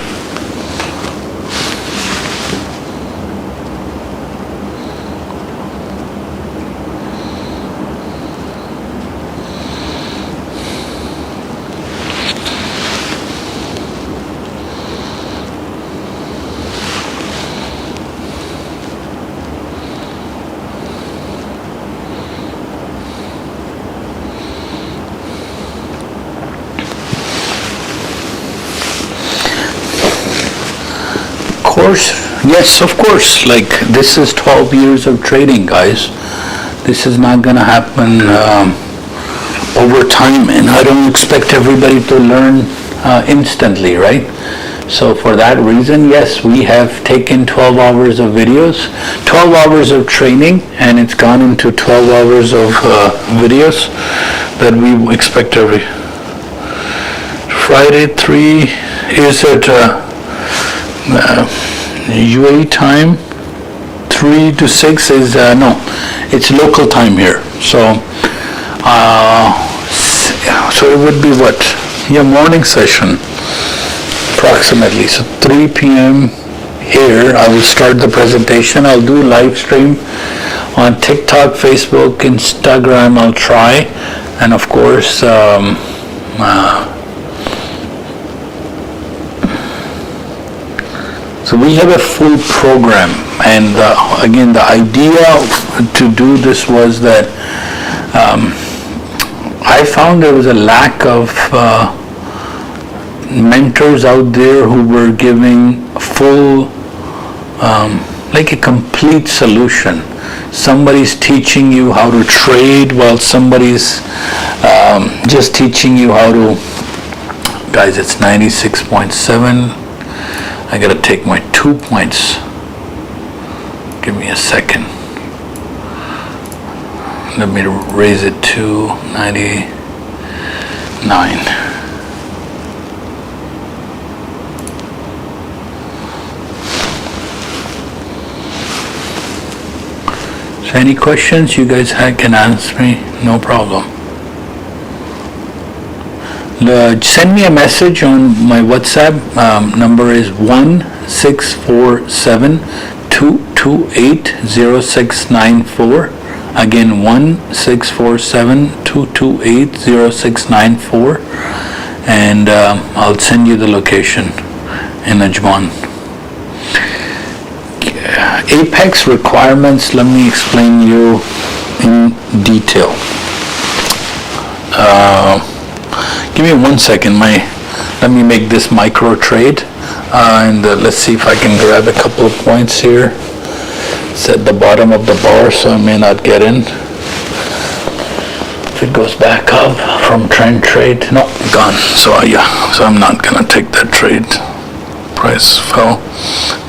course, yes, of course. Like, this is 12 years of trading, guys. This is not gonna happen over time, and I don't expect everybody to learn instantly, right? So for that reason, yes, we have taken 12 hours of videos, 12 hours of training, and it's gone into 12 hours of videos that we expect every Friday. 3 is at UAE time. 3 to 6 is no, it's local time here. So so it would be what? Yeah, morning session approximately. So 3 p.m. here, I will start the presentation. I'll do live stream on TikTok, Facebook, Instagram. I'll try, and of course so we have a full program, and again, the idea to do this was that I found there was a lack of mentors out there who were giving full, like a complete solution. Somebody's teaching you how to trade while somebody's just teaching you how to, guys, it's 96.7. I gotta take my 2 points. Give me a second. Let me raise it to 99. So any questions you guys can ask me, no problem. Send me a message on my WhatsApp. Number is 1-647-228-0694. Again, 1-647-228-0694. And I'll send you the location in Ajman. Apex requirements, let me explain you in detail. Give me 1 second. Let me make this micro trade, and let's see if I can grab a couple of points here. It's at the bottom of the bar, so I may not get in. If it goes back up from trend trade, no, gone. So yeah, so I'm not gonna take that trade. Price fell.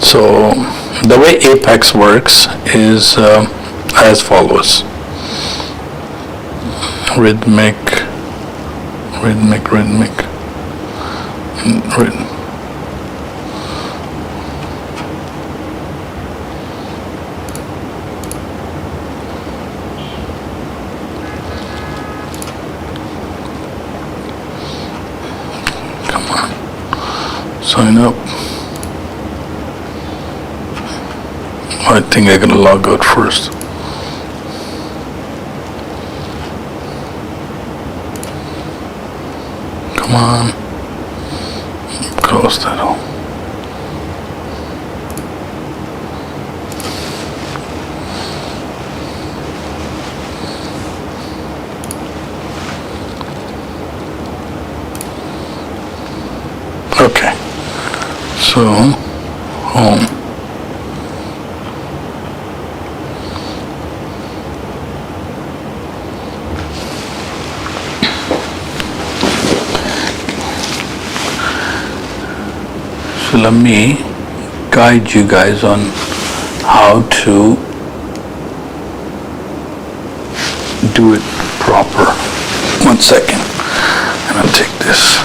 So the way Apex works is as follows. Rhythmic. Come on. Sign up. I think I gotta log out first. Come on. Close that all. Okay. So, home. So let me guide you guys on how to do it proper. 1 second. I'm gonna take this.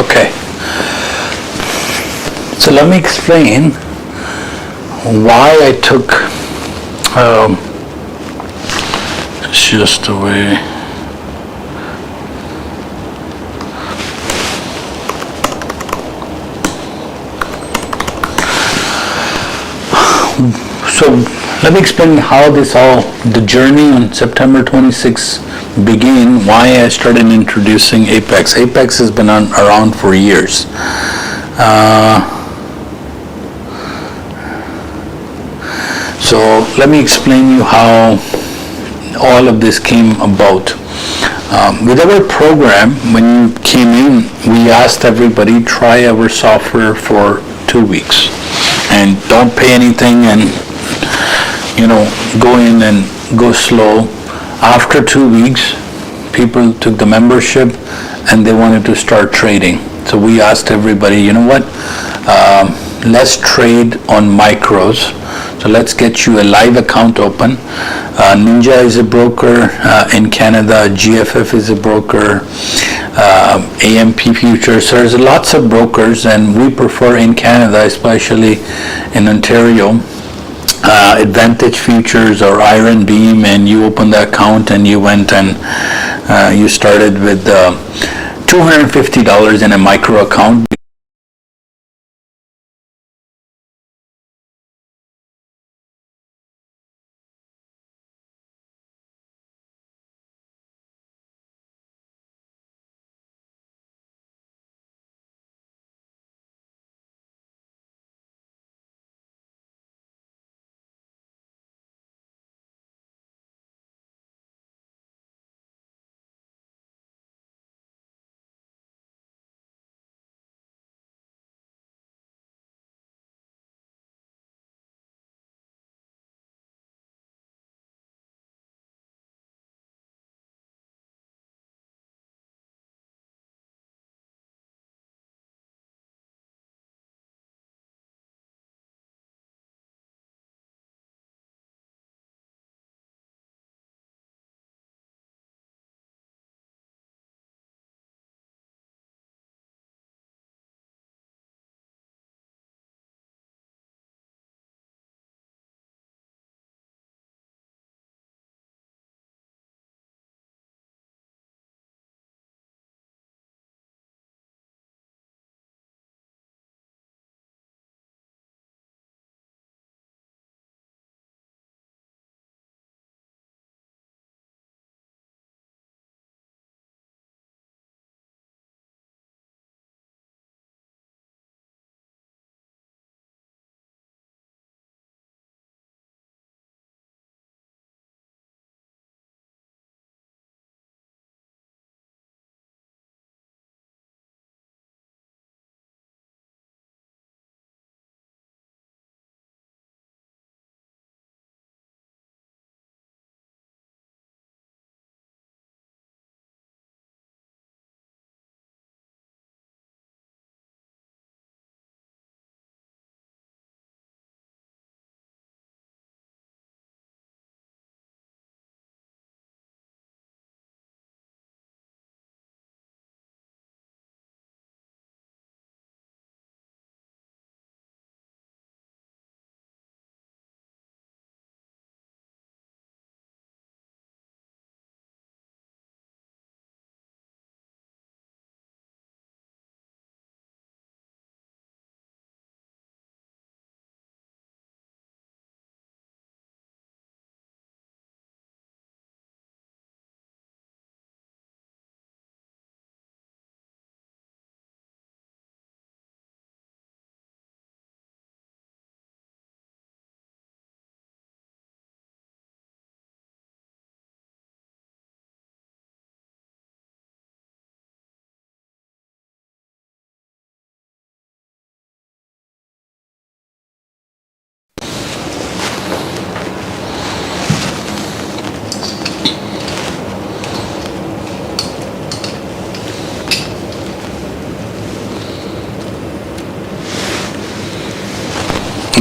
Okay, so let me explain why I took It's just the way. So let me explain how the journey on September 26 began, why I started introducing Apex. Apex has been around for years. So let me explain you how all of this came about. With our program, when you came in, we asked everybody, try our software for 2 weeks and don't pay anything, and go in and go slow. After 2 weeks, people took the membership and they wanted to start trading. So we asked everybody, you know what, let's trade on micros. So let's get you a live account open. Ninja is a broker in Canada. GFF is a broker. AMP Futures. So there's lots of brokers, and we prefer in Canada, especially in Ontario, Advantage Futures or Iron Beam, and you opened the account and you went and you started with $250 in a micro account.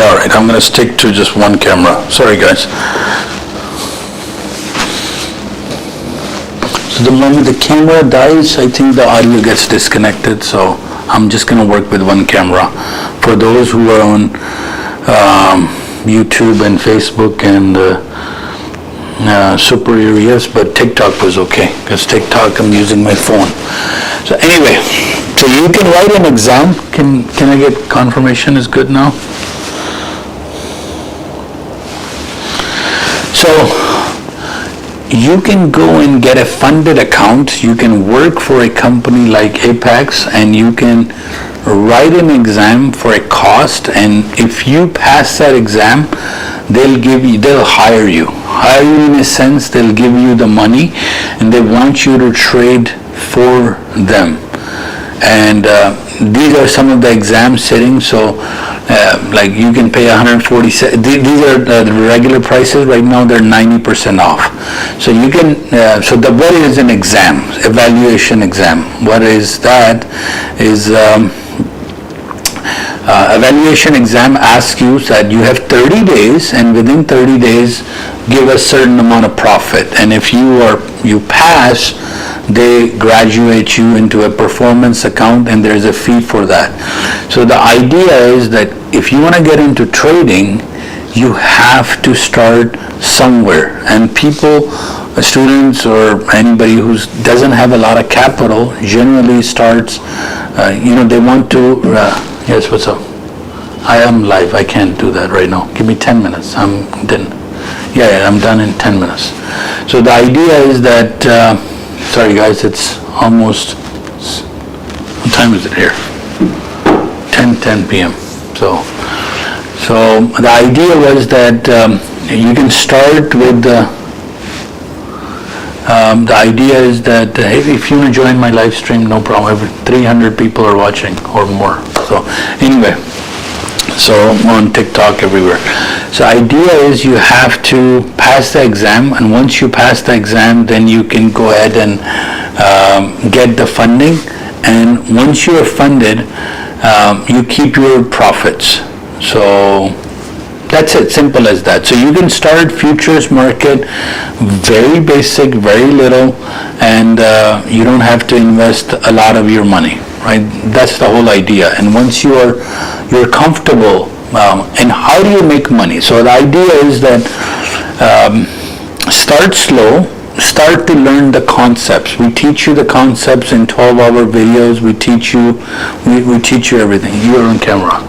All right, I'm going to stick to just one camera. Sorry, guys. So the moment the camera dies, I think the audio gets disconnected. So I'm just going to work with one camera. For those who are on YouTube and Facebook and super areas, but TikTok was okay, because TikTok I'm using my phone. So anyway, so you can write an exam. Can I get confirmation is good now? So you can go and get a funded account. You can work for a company like Apex, and you can write an exam for a cost, and if you pass that exam, they'll hire you in a sense. They'll give you the money, and they want you to trade for them. And these are some of the exam settings. So like you can pay 140. These are the regular prices. Right now they're 90% off. So you can. What is an exam? Evaluation exam. What is that? Is evaluation exam asks you that you have 30 days, and within 30 days give a certain amount of profit, and if you pass, they graduate you into a performance account, and there's a fee for that. So the idea is that if you want to get into trading, you have to start somewhere, and students or anybody who doesn't have a lot of capital generally starts, they want to, yes, what's up? I am live, I can't do that right now. Give me 10 minutes, I'm done. Yeah, I'm done in 10 minutes. So the idea is that, sorry guys, it's almost, what time is it here? 10 p.m. So the idea was that you can start with the idea is that if you want to join my live stream, no problem. 300 people are watching or more. So anyway, so on TikTok, everywhere. So idea is you have to pass the exam, and once you pass the exam, then you can go ahead and get the funding. And once you are funded, you keep your profits. So that's it, simple as that. So you can start futures market, very basic, very little, and you don't have to invest a lot of your money, right? That's the whole idea. And once you're comfortable, and how do you make money? So the idea is that start slow, start to learn the concepts. We teach you the concepts in 12-hour videos. We teach you everything. You're on camera.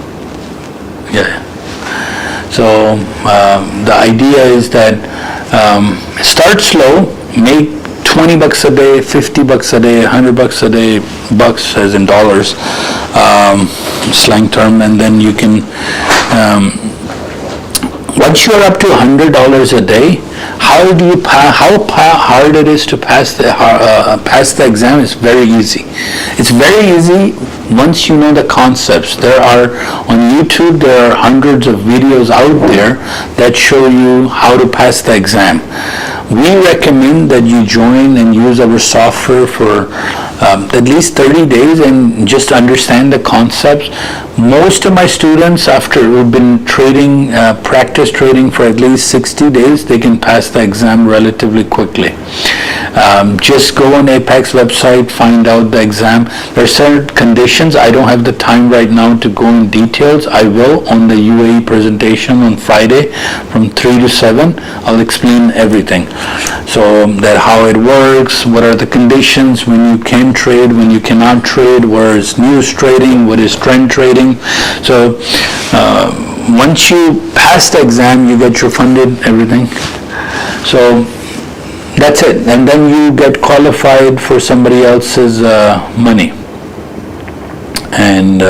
Yeah. So the idea is that start slow, make $20 a day, $50 a day, $100 a day, bucks as in dollars, slang term, and then you can, once you're up to $100 a day, how hard it is to pass the exam is very easy. It's very easy once you know the concepts. On YouTube, there are hundreds of videos out there that show you how to pass the exam. We recommend that you join and use our software for at least 30 days and just understand the concepts. Most of my students, after who've been trading, practice trading for at least 60 days, they can pass the exam relatively quickly. Just go on Apex website, find out the exam. There are certain conditions. I don't have the time right now to go in details. I will on the UAE presentation on Friday from 3 to 7. I'll explain everything. So that how it works, what are the conditions when you can trade, when you cannot trade, where is news trading, what is trend trading. So once you pass the exam, you get your funded everything. So that's it, and then you get qualified for somebody else's money. And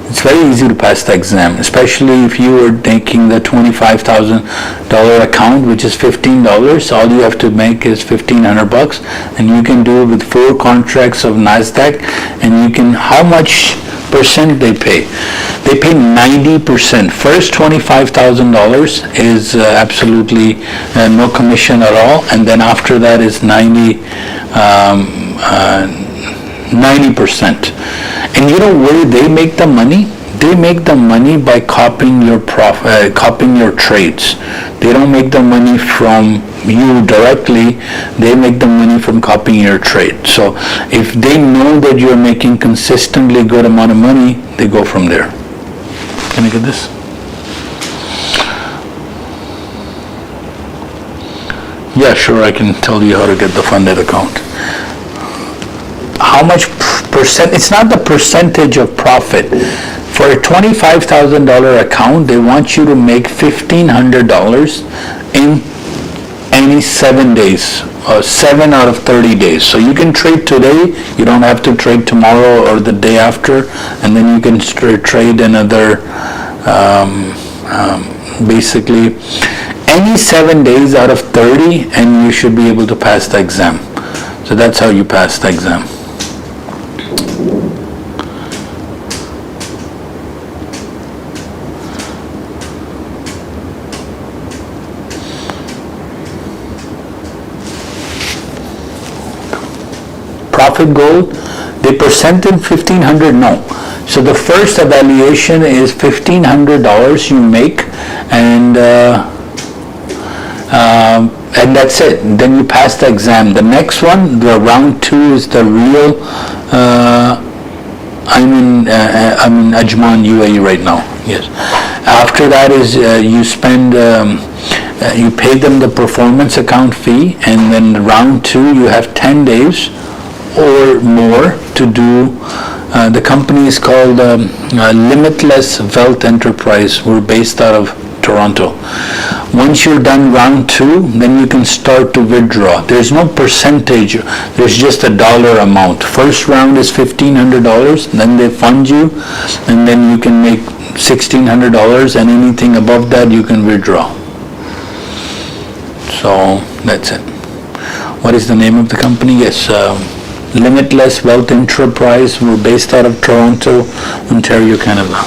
it's very easy to pass the exam, especially if you are taking the $25,000 account, which is $15. All you have to make is $1,500, and you can do it with 4 contracts of NASDAQ. And you can, how much percent they pay? They pay 90%. First $25,000 is absolutely no commission at all, and then after that is 90%. And you know where they make the money? They make the money by copying your trades. They don't make the money from you directly. They make the money from copying your trade. So if they know that you're making consistently good amount of money, they go from there. Can I get this? Yeah, sure, I can tell you how to get the funded account. How much percent, it's not the percentage of profit. For a $25,000 account, they want you to make $1,500 in any 7 days, 7 out of 30 days. So you can trade today, you don't have to trade tomorrow or the day after, and then you can trade another, basically, any 7 days out of 30, and you should be able to pass the exam. So that's how you pass the exam. Profit goal, they percent in $1,500, no. So the first evaluation is $1,500 you make, and that's it. Then you pass the exam. The next one, the round 2, is the real. I'm in Ajman, UAE right now. Yes. After that is you spend. You pay them the performance account fee, and then round 2 you have 10 days or more to do. The company is called Limitless Wealth Enterprise. We're based out of Toronto. Once you're done round 2, then you can start to withdraw. There's no percentage, there's just a dollar amount. First round is $1,500, then they fund you, and then you can make $1,600, and anything above that you can withdraw. So that's it. What is the name of the company? Yes, Limitless Wealth Enterprise. We're based out of Toronto, Ontario, Canada.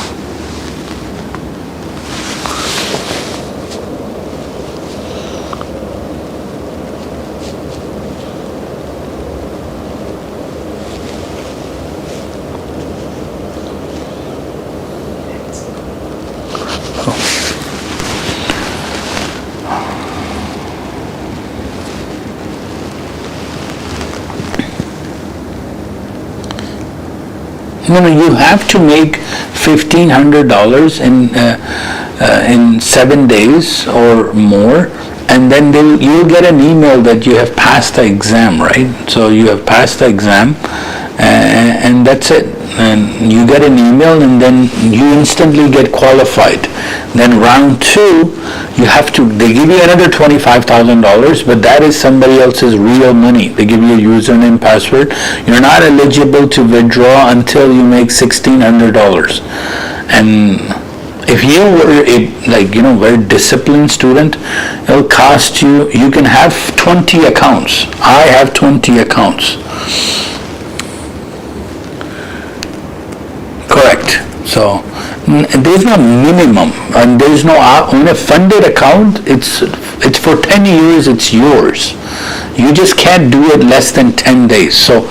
No, you have to make $1,500 in 7 days or more, and then you'll get an email that you have passed the exam, right? So you have passed the exam, and that's it. And you get an email, and then you instantly get qualified. Then round 2, they give you another $25,000, but that is somebody else's real money. They give you a username, password. You're not eligible to withdraw until you make $1,600. And if you were a very disciplined student, it'll cost you. You can have 20 accounts. I have 20 accounts. Correct. So there's no minimum, and there's no on a funded account. It's for 10 years. It's yours. You just can't do it less than 10 days. So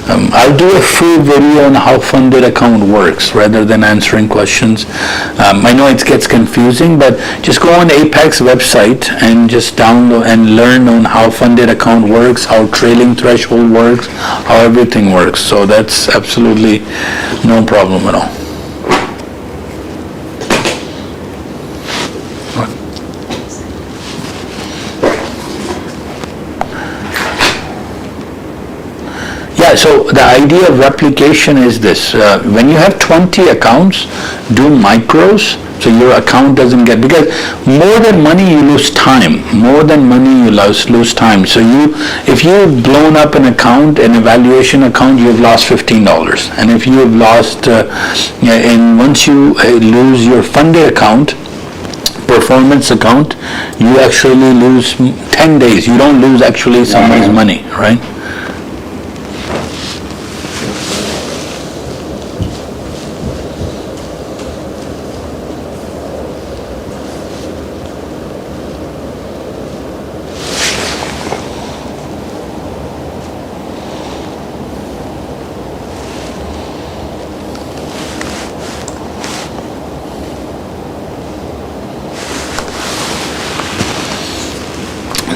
I'll do a full video on how funded account works rather than answering questions. I know it gets confusing, but just go on Apex website and just download and learn on how funded account works, how trailing threshold works, how everything works. So that's absolutely no problem at all. So the idea of replication is this. When you have 20 accounts, do micros so your account doesn't get, because more than money you lose time. More than money you lose time. So if you've blown up an account, an evaluation account, you've lost $15. And if you've lost, and once you lose your funded account, performance account, you actually lose 10 days. You don't lose actually somebody's money, right?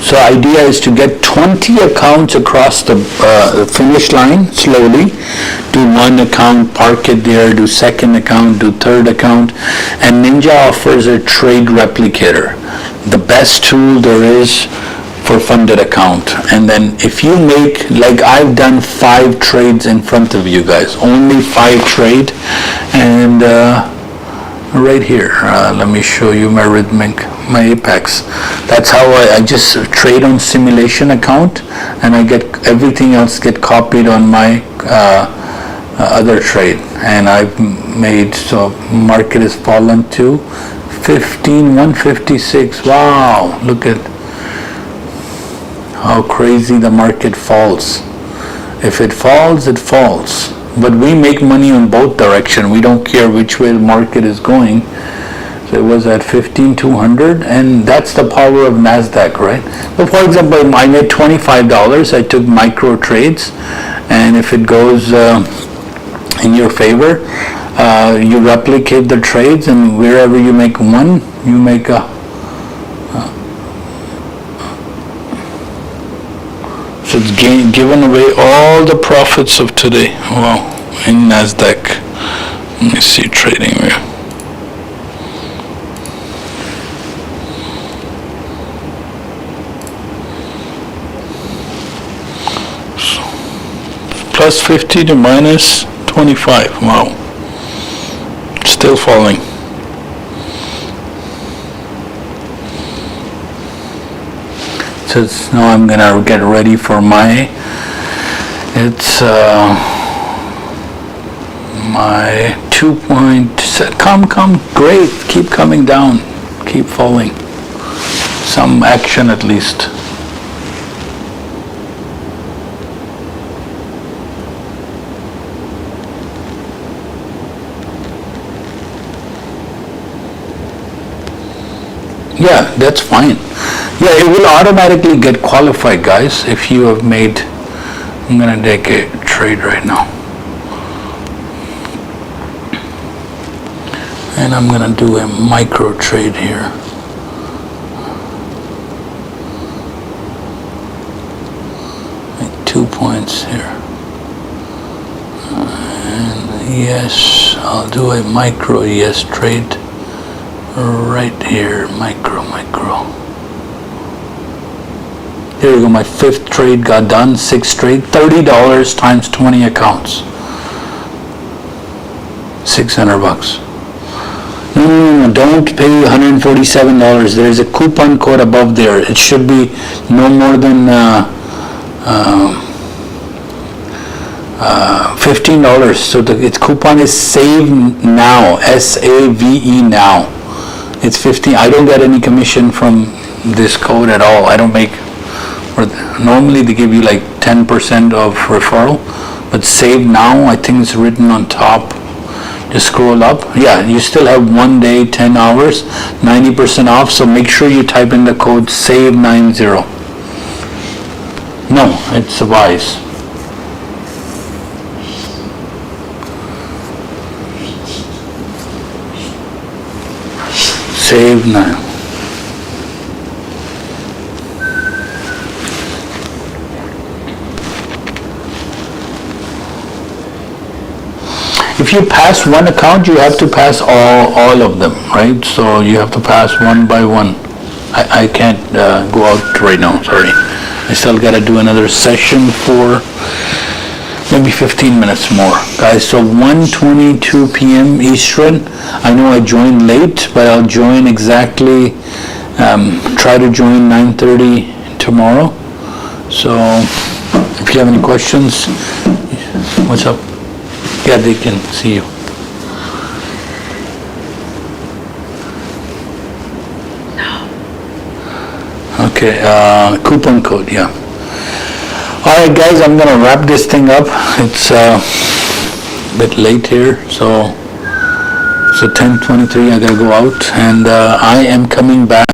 So idea is to get 20 accounts across the finish line slowly. Do one account, park it there, do second account, do third account. And Ninja offers a trade replicator, the best tool there is for funded account. And then if you make, like I've done 5 trades in front of you guys, only 5 trade, and right here, let me show you my Rhythmic, my Apex. That's how I just trade on simulation account, and I get everything else get copied on my other trade, and I've made, so market has fallen to 156. Wow, look at how crazy the market falls. If it falls, it falls. But we make money on both directions. We don't care which way the market is going. So it was at 15,200, and that's the power of NASDAQ, right? So for example, I made $25. I took micro trades, and if it goes in your favor, you replicate the trades, and wherever you make one, you make a so it's given away all the profits of today. Wow, in NASDAQ. Let me see trading here. So, plus 50 to minus 25. Wow. Still falling. So now I'm gonna get ready for my, it's my 2 point, come, great, keep coming down, keep falling, some action at least. Yeah, that's fine. Yeah, it will automatically get qualified, guys, if you have made, I'm going to take a trade right now. And I'm going to do a micro trade here. Make 2 points here. And yes, I'll do a micro yes trade right here, micro. Here we go, my 5th trade got done, 6th trade, $30 times 20 accounts. $600. No, don't pay $147. There is a coupon code above there. It should be no more than $15. So its coupon is SAVE NOW, SAVE now. It's 15. I don't get any commission from this code at all. I don't make, normally they give you like 10% of referral, but Save Now, I think it's written on top. Just scroll up. Yeah, you still have 1 day, 10 hours, 90% off, so make sure you type in the code SAVE90. No, it's Wise. Save now. If you pass one account, you have to pass all of them, right? So you have to pass one by one. I can't go out right now, sorry. I still got to do another session for maybe 15 minutes more. Guys, so 1:22 p.m. Eastern. I know I joined late, but I'll join exactly, try to join 9:30 tomorrow. So if you have any questions, what's up? Yeah, they can see you. Okay, coupon code, yeah. Alright guys, I'm gonna wrap this thing up. It's a bit late here, so 10:23 I gotta go out, and I am coming back